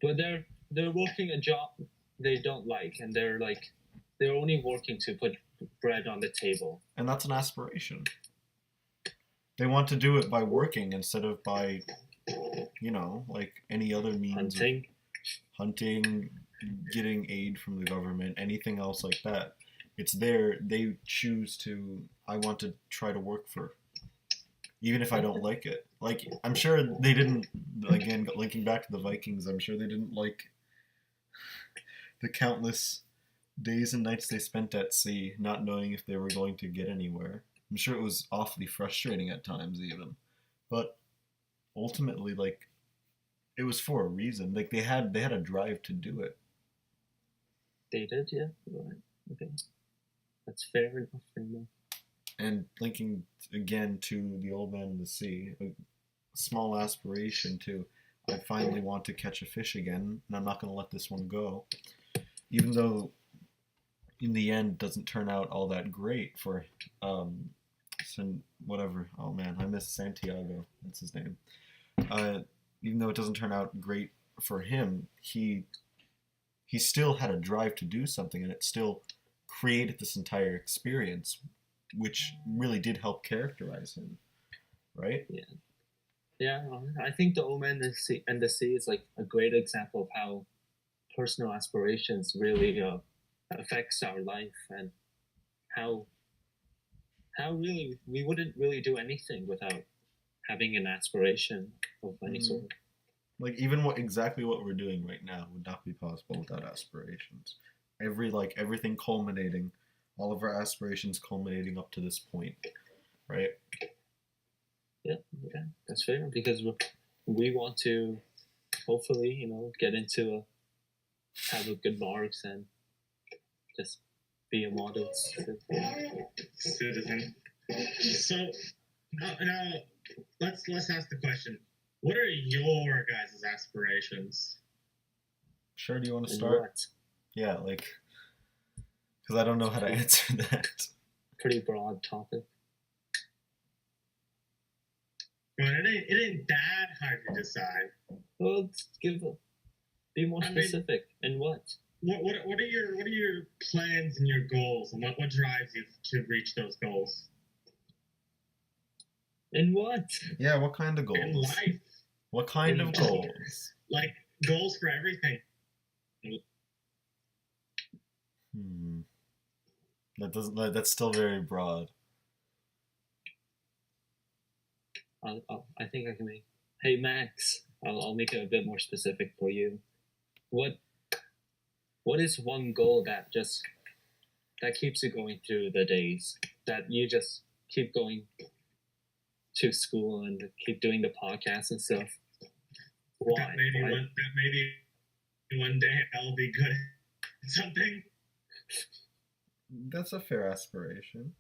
But they're working a job they don't like, and they're only working to put bread on the table. And that's an aspiration. They want to do it by working instead of by, you know, like any other means Hunting. of hunting, getting aid from the government, anything else like that. It's there. They choose to, I want to try to work for, even if I don't like it. Like, I'm sure they didn't, again, linking back to the Vikings, I'm sure they didn't like the countless days and nights they spent at sea, not knowing if they were going to get anywhere. I'm sure it was awfully frustrating at times, even. But ultimately, like, it was for a reason. Like, they had a drive to do it. They did, yeah. Right. Okay. That's fair enough. And linking again to the old man in the sea, a small aspiration to, I finally want to catch a fish again, and I'm not going to let this one go. Even though, in the end, it doesn't turn out all that great for, whatever. Oh man, I miss Santiago. That's his name. Even though it doesn't turn out great for him, he still had a drive to do something, and it still created this entire experience, which really did help characterize him, right? Yeah, I think the Old Man and the Sea is like a great example of how personal aspirations really affects our life, and how really we wouldn't really do anything without having an aspiration of any sort. Like, even exactly what we're doing right now would not be possible without aspirations. everything culminating, all of our aspirations culminating up to this point, right? Yeah, that's fair because we want to hopefully, get into have a good marks and just be a model citizen. So now let's ask the question: what are your guys' aspirations? Sure, do you want to in start? what? Yeah, because I don't know how to answer that. Pretty broad topic. But it ain't that hard to decide. Well, be more specific. In what? What are your plans and your goals, and what drives you to reach those goals? In what? Yeah, what kind of goals? In life, What kind of goals? like goals for everything. That's still very broad. I think I can make. Hey Max, I'll make it a bit more specific for you. What is one goal that keeps you going through the days, that you just keep going to school and keep doing the podcast and stuff? Why? That maybe one day I'll be good at something. That's a fair aspiration.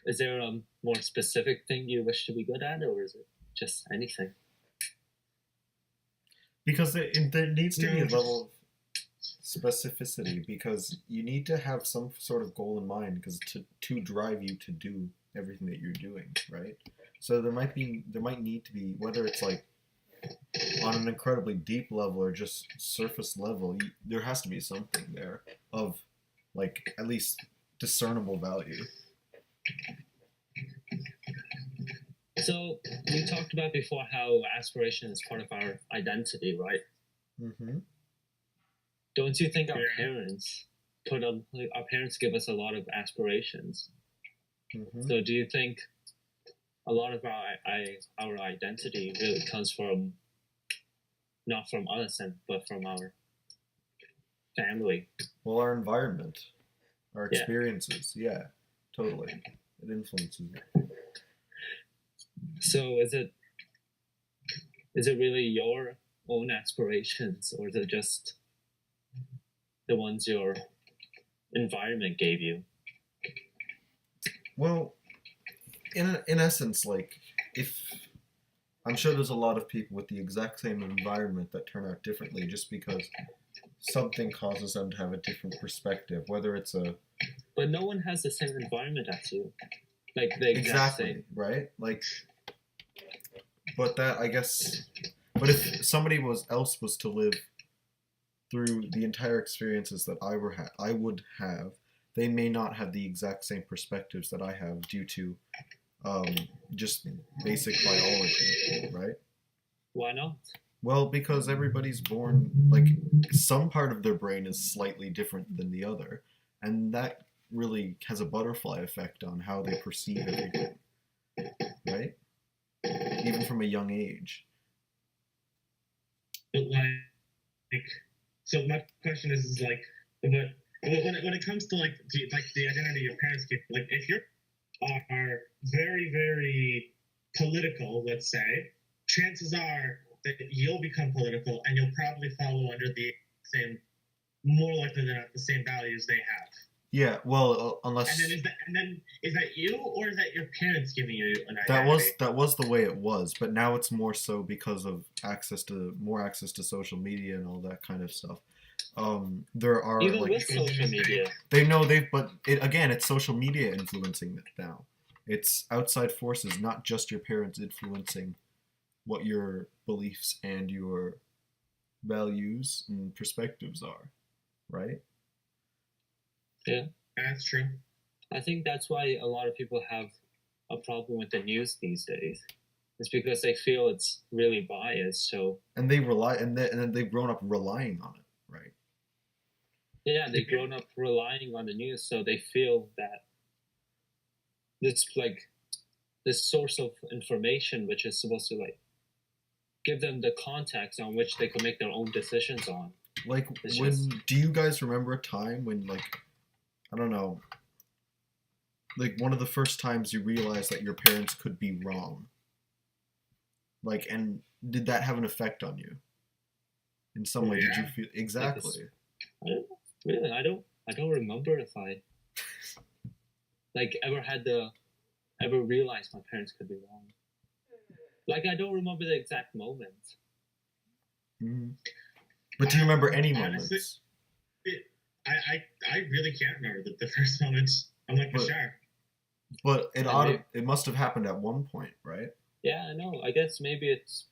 Is there a more specific thing you wish to be good at, or is it just anything? Because there needs to be a level of specificity, because you need to have some sort of goal in mind, because to drive you to do everything that you're doing, right? So there might need to be, whether it's like on an incredibly deep level or just surface level, there has to be something there of like at least discernible value. So we talked about before how aspiration is part of our identity, right? Mm-hmm. Don't you think our parents give us a lot of aspirations? Mm-hmm. So do you think a lot of our identity really comes from not from us, but from our family? Well, our environment, our experiences, yeah, totally. It influences it. So is it really your own aspirations, or is it just the ones your environment gave you? Well, in essence, like, if I'm sure there's a lot of people with the exact same environment that turn out differently just because something causes them to have a different perspective, whether it's a... But no one has the same environment as you. Like, the exact same. Right? Like, but that, I guess... But if somebody else was to live through the entire experiences that I would have, they may not have the exact same perspectives that I have due to just basic biology, right? Why not? Well, because everybody's born, like, some part of their brain is slightly different than the other, and that really has a butterfly effect on how they perceive everything, right? Even from a young age. But so my question is like, when it comes to like the identity your parents give, like if you are very, very political, let's say, chances are that you'll become political and you'll probably follow under the same, more likely than not, the same values they have. Yeah, well, unless... And then is that you, or is that your parents giving you an identity? That was the way it was, but now it's more so because of more access to social media and all that kind of stuff. There are even like with social media, but it's social media influencing it now. It's outside forces, not just your parents influencing what your beliefs and your values and perspectives are, right? Yeah, that's true. I think that's why a lot of people have a problem with the news these days. It's because they feel it's really biased. So and they rely and then they've grown up relying on it, right? Yeah, they've grown up relying on the news, so they feel that this source of information, which is supposed to like give them the context on which they can make their own decisions on, Like, It's when just- do you guys remember a time when, like, I don't know, like one of the first times you realized that your parents could be wrong? Like, and did that have an effect on you? In some way, did you Yeah. feel exactly? I don't know. Really, I don't remember if I like ever realized my parents could be wrong. Like, I don't remember the exact moment. Mhm. But do you remember any Honestly, moments? I really can't remember the first moment. I'm like, for But- sure. But Yeah, it must have happened at one point, right? Yeah, I know. I guess maybe it's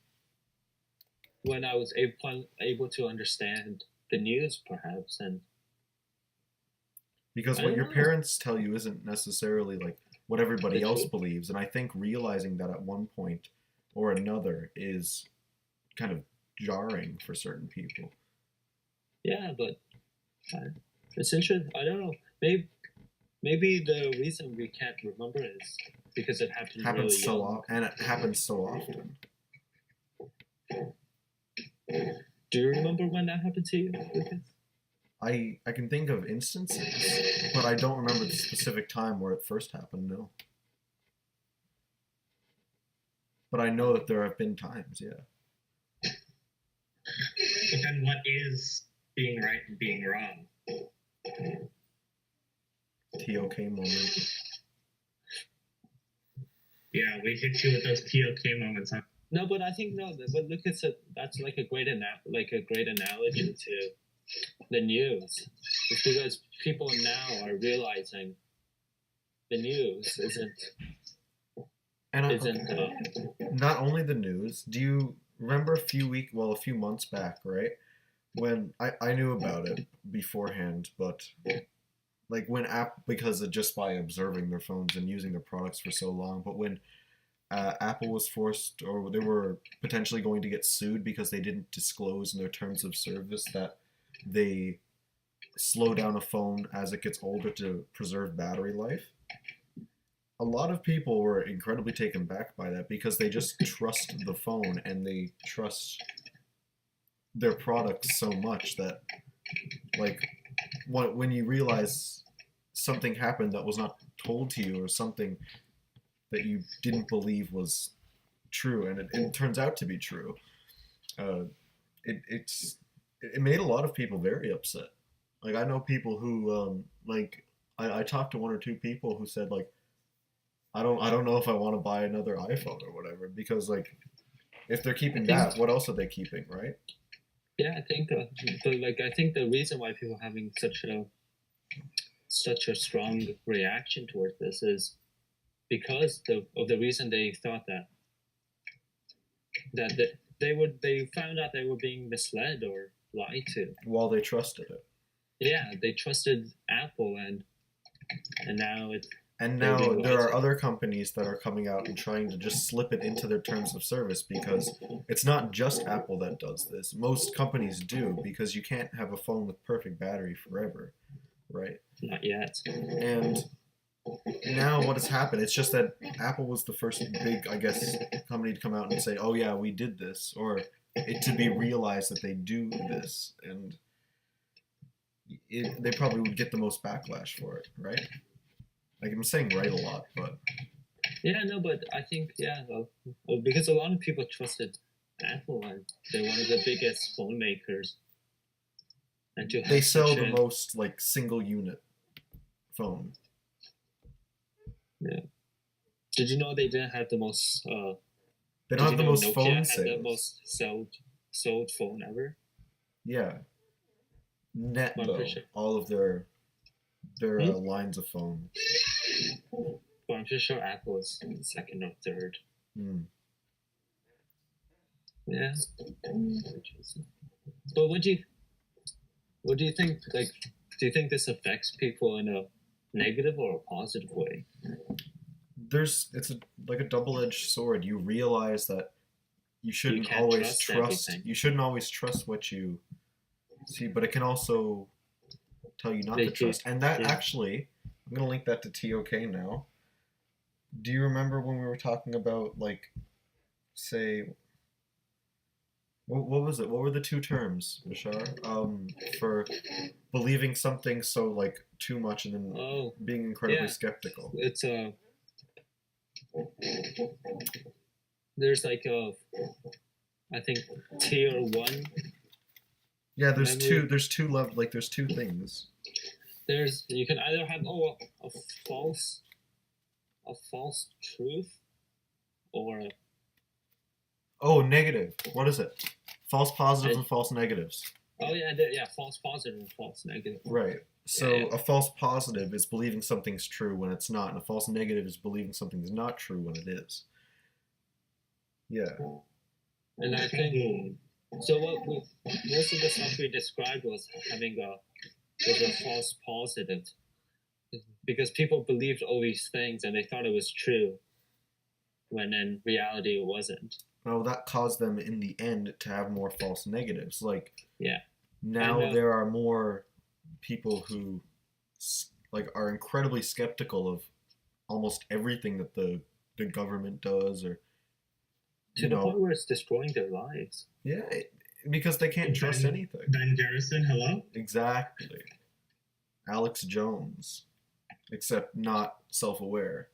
when I was able to understand the news, perhaps, and Because I what don't your know. parents tell you isn't necessarily like what everybody The else truth. believes, and I think realizing that at one point or another is kind of jarring for certain people. yeah, but it's interesting. I don't know. Maybe the reason we can't remember is because it happened It happens really so young. often, and it happens so often. Do you remember when that happened to you, Lucas? I can think of instances, but I don't remember the specific time where it first happened. No, but I know that there have been times. Yeah. But then what is being right and being wrong? TOK moment. Yeah, we hit you with those TOK moments, huh? No, but I think no. But Lucas said that's like a great analogy to the news. It's because people now are realizing the news And isn't not only the news. Do you remember a few months back, right? When I knew about it beforehand, but like when because of just by observing their phones and using their products for so long, but when Apple was forced, or they were potentially going to get sued because they didn't disclose in their terms of service that they slow down a phone as it gets older to preserve battery life. A lot of people were incredibly taken back by that because they just trust the phone and they trust their products so much that, like, when you realize something happened that was not told to you, or something that you didn't believe was true, and it turns out to be true, it made a lot of people very upset. Like, I know people who I talked to one or two people who said, like, I don't know if I want to buy another iPhone or whatever, because, like, if they're keeping that, what else are they keeping, right? Yeah, I think I think the reason why people are having such a strong reaction towards this is because of the reason they thought that they found out they were being misled or lied to. While they trusted it. Yeah, they trusted Apple, and now it's And They're now being there lied are to. other companies that are coming out and trying to just slip it into their terms of service, because it's not just Apple that does this. Most companies do, because you can't have a phone with perfect battery forever, right? not yet. And now what has happened, it's just that Apple was the first big, I guess, company to come out and say, oh yeah, we did this, or it to be realized that they do this, and they probably would get the most backlash for it, right? Like, I'm saying right a lot, but Yeah, no, but I think because a lot of people trusted Apple, and they're one of the biggest phone makers, and to have they sell such the a- most, like, single unit phone. Did you know they didn't have the most? They Did don't have you the know most Nokia phone had the sales. most sold phone ever? Yeah. Net, I'm though, pretty sure. all of their lines of phone. But I'm pretty sure Apple is second or third. Hmm. Yeah. But what do you think? Like, do you think this affects people in a negative or a positive way? It's like a double-edged sword. You realize that you shouldn't can't always trust everything. you shouldn't always trust what you see, but it can also tell you not to Make you- trust. And that yeah. actually, I'm gonna link that to TOK now. Do you remember when we were talking about, like, say, What was it? What were the two terms, Bashar? For believing something so like too much and then Oh, being incredibly yeah. skeptical. it's there's like I think tier 1. Yeah, there's Memory. there's two things. You can either have a false truth, or Oh, negative. What is it? False positives I- and false negatives. false positive and false negative. Right. So Yeah. a false positive is believing something's true when it's not, and a false negative is believing something's not true when it is. Yeah. And I think so. Most of the stuff we described was having a false positive, because people believed all these things and they thought it was true, when in reality it wasn't. Well, that caused them in the end to have more false negatives. Like, Yeah. now And, there are more people who are incredibly skeptical of almost everything that the government does, or To the point where it's destroying their lives. yeah, because they can't trust anything. Ben Garrison, hello? Exactly. Alex Jones, except not self-aware.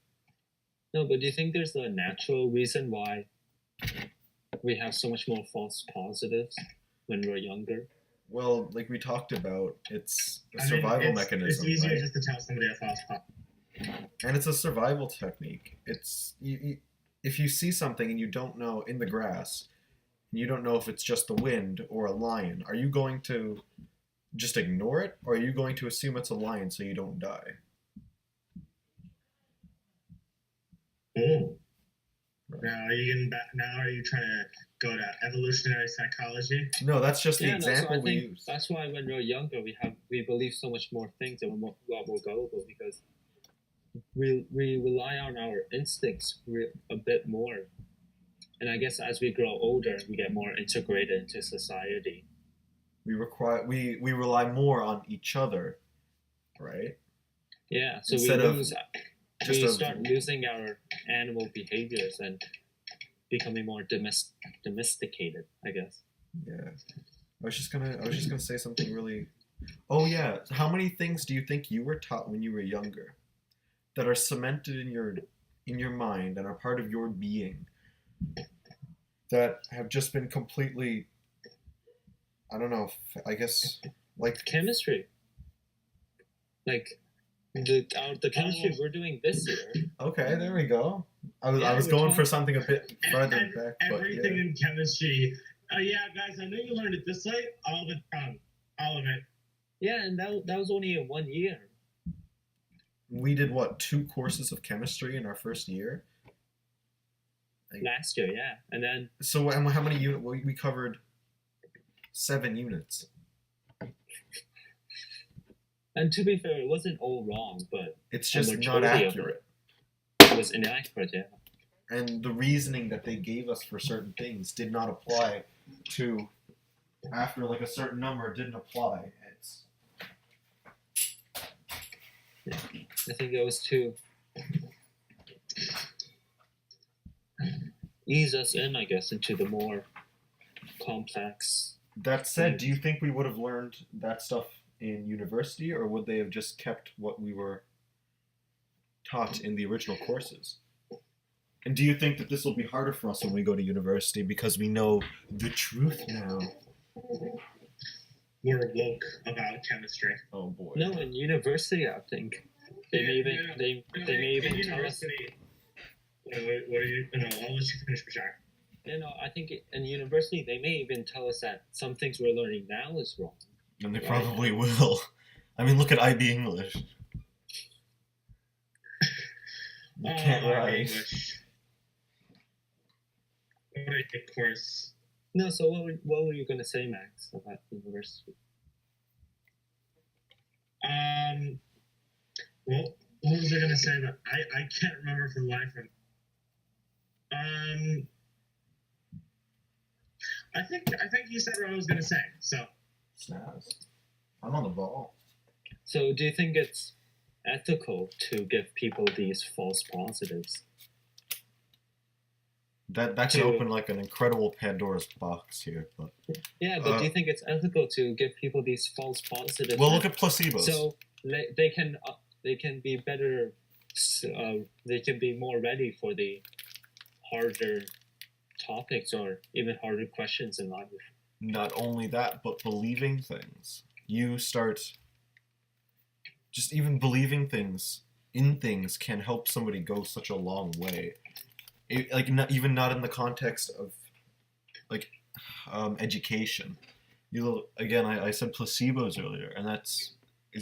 No, but do you think there's a natural reason why we have so much more false positives when we're younger? Well, like we talked about, it's a survival mechanism, It's easier right? just to tell somebody a false positive. And it's a survival technique. It's if you see something and you don't know in the grass, and you don't know if it's just the wind or a lion, are you going to just ignore it, or are you going to assume it's a lion so you don't die? Oh. Now are you getting back? Now are you trying to go to evolutionary psychology? No, that's just the Yeah, no, so example I we think use. that's why when we're younger we believe so much more things and we're a lot more gullible, because we rely on our instincts a bit more. And I guess as we grow older, we get more integrated into society. We rely more on each other, right? Yeah, so Instead of we start losing our animal behaviors and becoming more domesticated, I guess. Yeah. I was just gonna say something really. Oh yeah. How many things do you think you were taught when you were younger that are cemented in your mind and are part of your being that have just been completely, I don't know, I guess, like Chemistry. Like the chemistry we're doing this year. Okay, there we go. I Yeah, was we're going talking- for something a bit further back, but Everything yeah. in chemistry. Yeah, guys, I know you learned it this way all the time. All of it. Yeah, and that was only in 1 year. We did what, 2 courses of chemistry in our first year? Last year, yeah. And then So and how many units? We covered 7 units. and to be fair, it wasn't all wrong, but It's A just not majority of accurate. it was inaccurate, yeah. And the reasoning that they gave us for certain things did not apply to, after like a certain number, didn't apply. It's I think it was to ease us in, I guess, into the more complex. That said, do you think we would have learned that stuff in university, or would they have just kept what we were taught in the original courses? And do you think that this will be harder for us when we go to university because we know the truth now? We're woke about chemistry. Oh boy. No, in university, I think they may even In tell us. university. What are you? No, I'll let you finish, Bashar. You know, I think in university they may even tell us that some things we're learning now is wrong. And they probably will. I mean, look at IB English. You can't write. English. What a good course. No, so what were you gonna say, Max, about university? Well, what was I gonna say? But I can't remember for the life of. I think you said what I was gonna say. So. Snaz. I'm on the ball. So, do you think it's ethical to give people these false positives? That can to- open like an incredible Pandora's box here. But Yeah, but do you think it's ethical to give people these false positives? well, look at placebos. So they can be better. They can be more ready for the harder topics or even harder questions in life. Not only that, but believing things. You start just even believing things in things can help somebody go such a long way. Even not in the context of like education. I said placebos earlier, and it's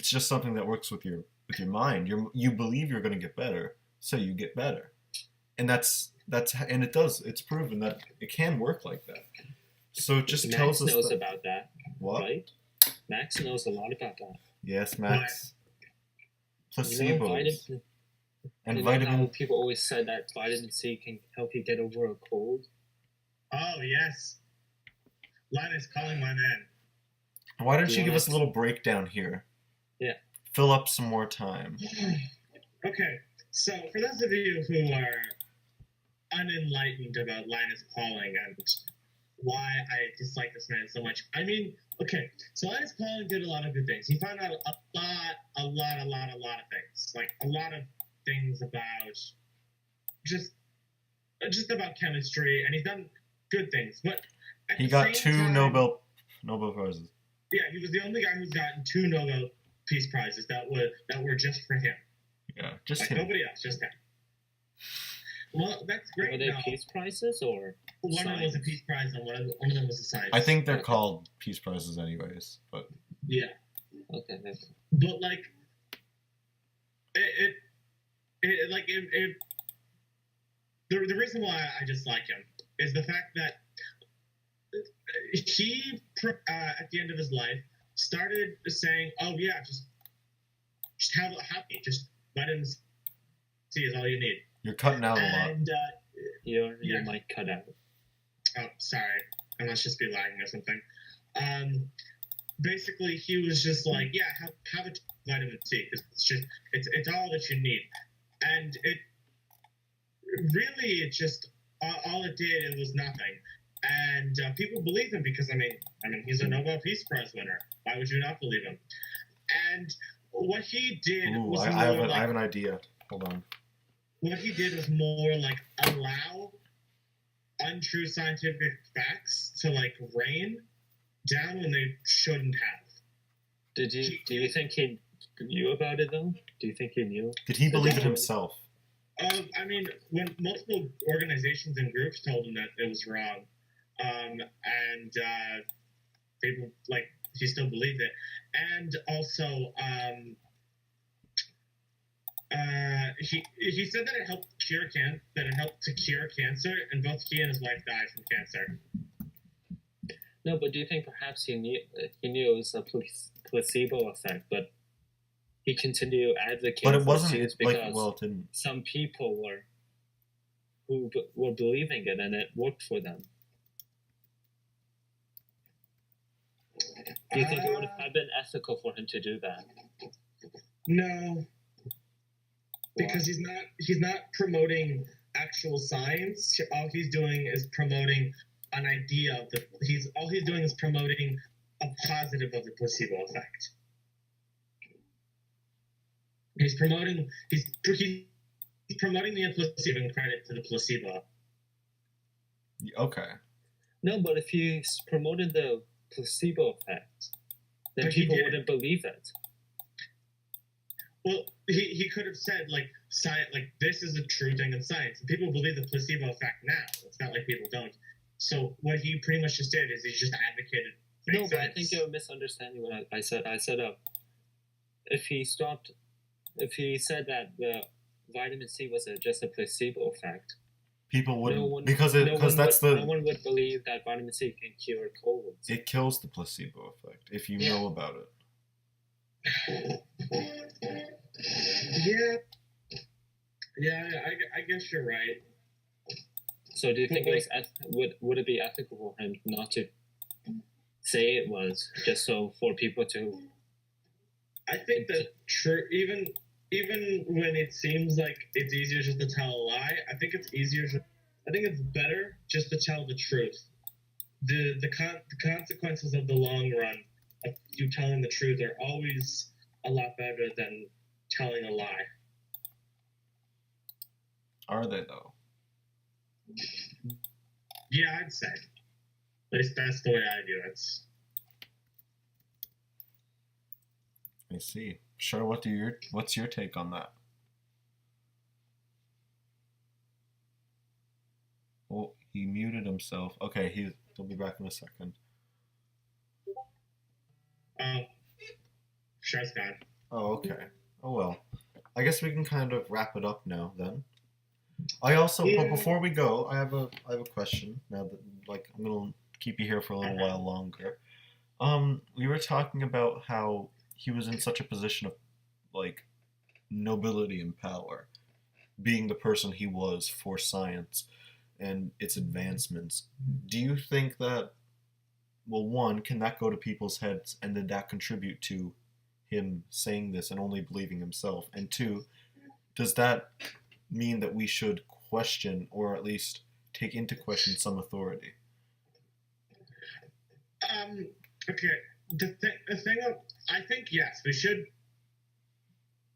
just something that works with your mind. You believe you're going to get better, so you get better, and it's proven that it can work like that. So it just tells us knows about that. What? Right? Max knows a lot about that. Yes, Max. Placebos. You know, and you know vitamin. how people always said that vitamin C can help you get over a cold. Oh yes. Linus calling my man. Why don't Do you you give want us a little breakdown here? Yeah. Fill up some more time. Okay, so for those of you who are unenlightened about Linus Pauling and why I dislike this man so much, I mean, okay, so Linus Pauling did a lot of good things. He found out a lot of things. Like, a lot of things about just about chemistry, and he's done good things. But at He the got same 2 time, Nobel Prizes. Yeah, he was the only guy who's gotten 2 Nobel Peace Prizes that were just for him. Yeah, just Like him. nobody else, just him. Well, that's great. Were they now. peace prizes or One of them was a peace prize, and one of them was a science. I think they're Okay. called peace prizes, anyways. But Yeah, Okay, maybe. but like the reason why I dislike him is the fact that he at the end of his life started saying, "Oh yeah, just have a happy, just vitamin C is all you need." you're cutting out a lot. And Your Yeah. mic cut out. oh, sorry, I must just be lagging or something. Basically, he was just like, "Yeah, have a vitamin C because it's all that you need," and it just all it did, it was nothing. And people believe him because I mean he's a Nobel Peace Prize winner. Why would you not believe him? And what he did Ooh, was I more have an idea. Hold on. what he did was more like allow untrue scientific facts to like rain down when they shouldn't have. Do you think he knew about it though? Do you think he knew? Did he believe it No. himself? I mean, when multiple organizations and groups told him that it was wrong, and people like he still believed it, and also he said that it helped to cure cancer, and both he and his wife died from cancer. No, but do you think perhaps he knew it was a placebo effect, but he continued advocating But it for wasn't. seeds It because didn't. some people were believing it and it worked for them. Do you think it would have been ethical for him to do that? No, because he's not promoting actual science. All he's doing is promoting an idea of all he's doing is promoting a positive of the placebo effect. He's promoting the placebo and credit to the placebo. Okay. No, but if he promoted the placebo effect, then But he people did. wouldn't believe it. Well, he could have said like science, like this is a true thing in science. And people believe the placebo effect now. It's not like people don't. So what he pretty much just did is he just advocated. fake No, but I science. think you're misunderstanding what I said. I said if he said that the vitamin C was just a placebo effect, People wouldn't no one would believe that vitamin C can cure colds. it kills the placebo effect if you know about it. Yeah, I guess you're right. So do you think would it be ethical for him not to say it was just so for people to? I think that even when it seems like it's easier just to tell a lie, I think it's easier I think it's better just to tell the truth. The consequences of the long run of you telling the truth are always a lot better than telling a lie. Are they though? Yeah, I'd say. At least that's the way I view it. I see. Sure. What's your take on that? Oh, he muted himself. Okay, he'll be back in a second. Shar's gone. Oh, okay. Oh well. I guess we can kind of wrap it up now then. But before we go, I have a question. Now that I'm gonna keep you here for a little while longer. We were talking about how he was in such a position of nobility and power, being the person he was for science and its advancements. Do you think that, well, one, can that go to people's heads, and did that contribute to him saying this and only believing himself? And two, does that mean that we should question, or at least take into question, some authority? Okay. The thing of, I think, yes, we should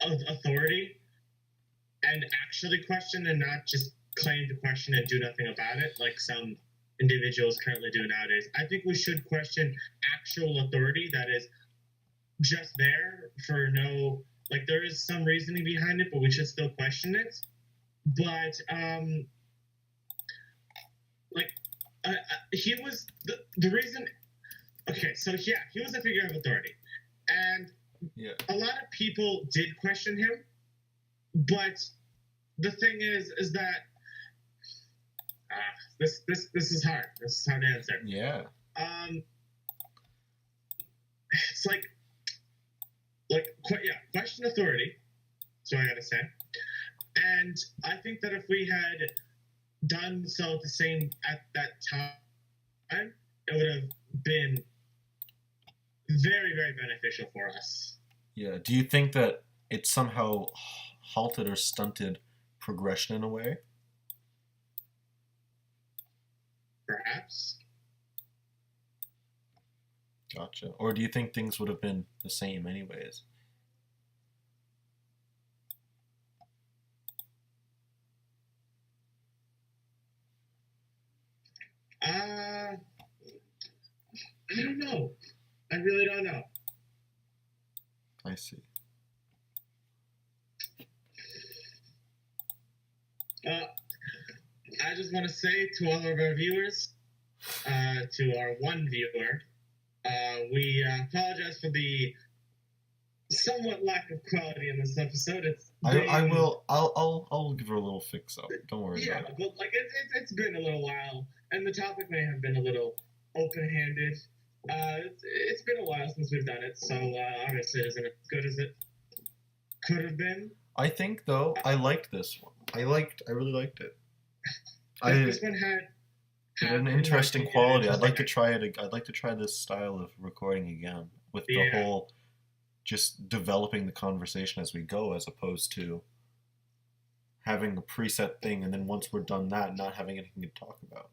authority and actually question and not just claim to question and do nothing about it like some individuals currently do nowadays. I think we should question actual authority that is just there for no, there is some reasoning behind it, but we should still question it. But, he was the reason. Okay, so yeah, he was a figure of authority, and a lot of people did question him. But the thing is that this is hard. This is hard to answer. Yeah. It's question authority. So I gotta say, and I think that if we had done so the same at that time, it would have been very, very beneficial for us. Yeah. Do you think that it somehow halted or stunted progression in a way? Perhaps. Gotcha. Or do you think things would have been the same anyways? I don't know. I really don't know. I see. I just want to say to all of our viewers, to our one viewer, we apologize for the somewhat lack of quality in this episode. I'll give her a little fix up. Don't worry about it. Yeah, but it's been a little while, and the topic may have been a little open-handed. It's been a while since we've done it, so obviously it isn't as good as it could have been. I think though I liked this one. I really liked it. This one had an interesting quality. I'd like to try it. I'd like to try this style of recording again with the whole just developing the conversation as we go, as opposed to having a preset thing and then once we're done that, not having anything to talk about.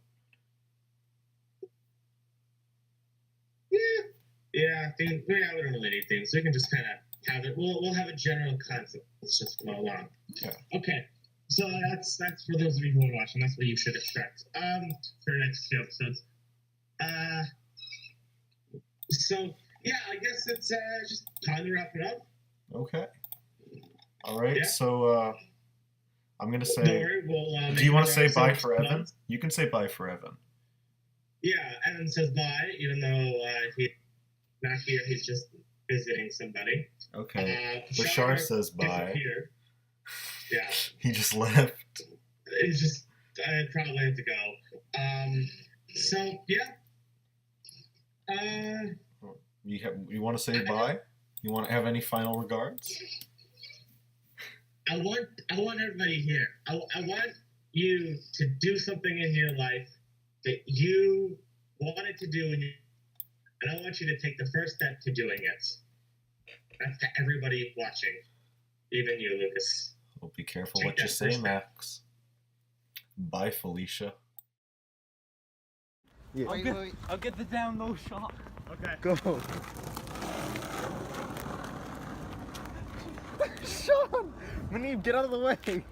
Yeah, we don't really need things. We can just kind of have it. We'll have a general concept. Let's just go along. Yeah. Okay. So that's for those of you who are watching. That's what you should expect. For the next few episodes. So yeah, I guess it's just time to wrap it up. Okay. All right. Yeah. So I'm gonna say. Don't worry, do you want to say bye for Evan? You can say bye for Evan. Yeah, Evan says bye, even though he's not here. He's just visiting somebody. Okay. Bashar says bye. Yeah. He just left. It's just, I probably have to go. So, yeah. You want to say bye? You want to have any final regards? I want everybody here. I want you to do something in your life that you wanted to do, and I want you to take the first step to doing it. That's to everybody watching, even you, Lucas. Well, be careful what you say, Max. Bye, Felicia. Yeah. Wait. I'll get the down low shot. Okay. Go. Sean! We need to get out of the way.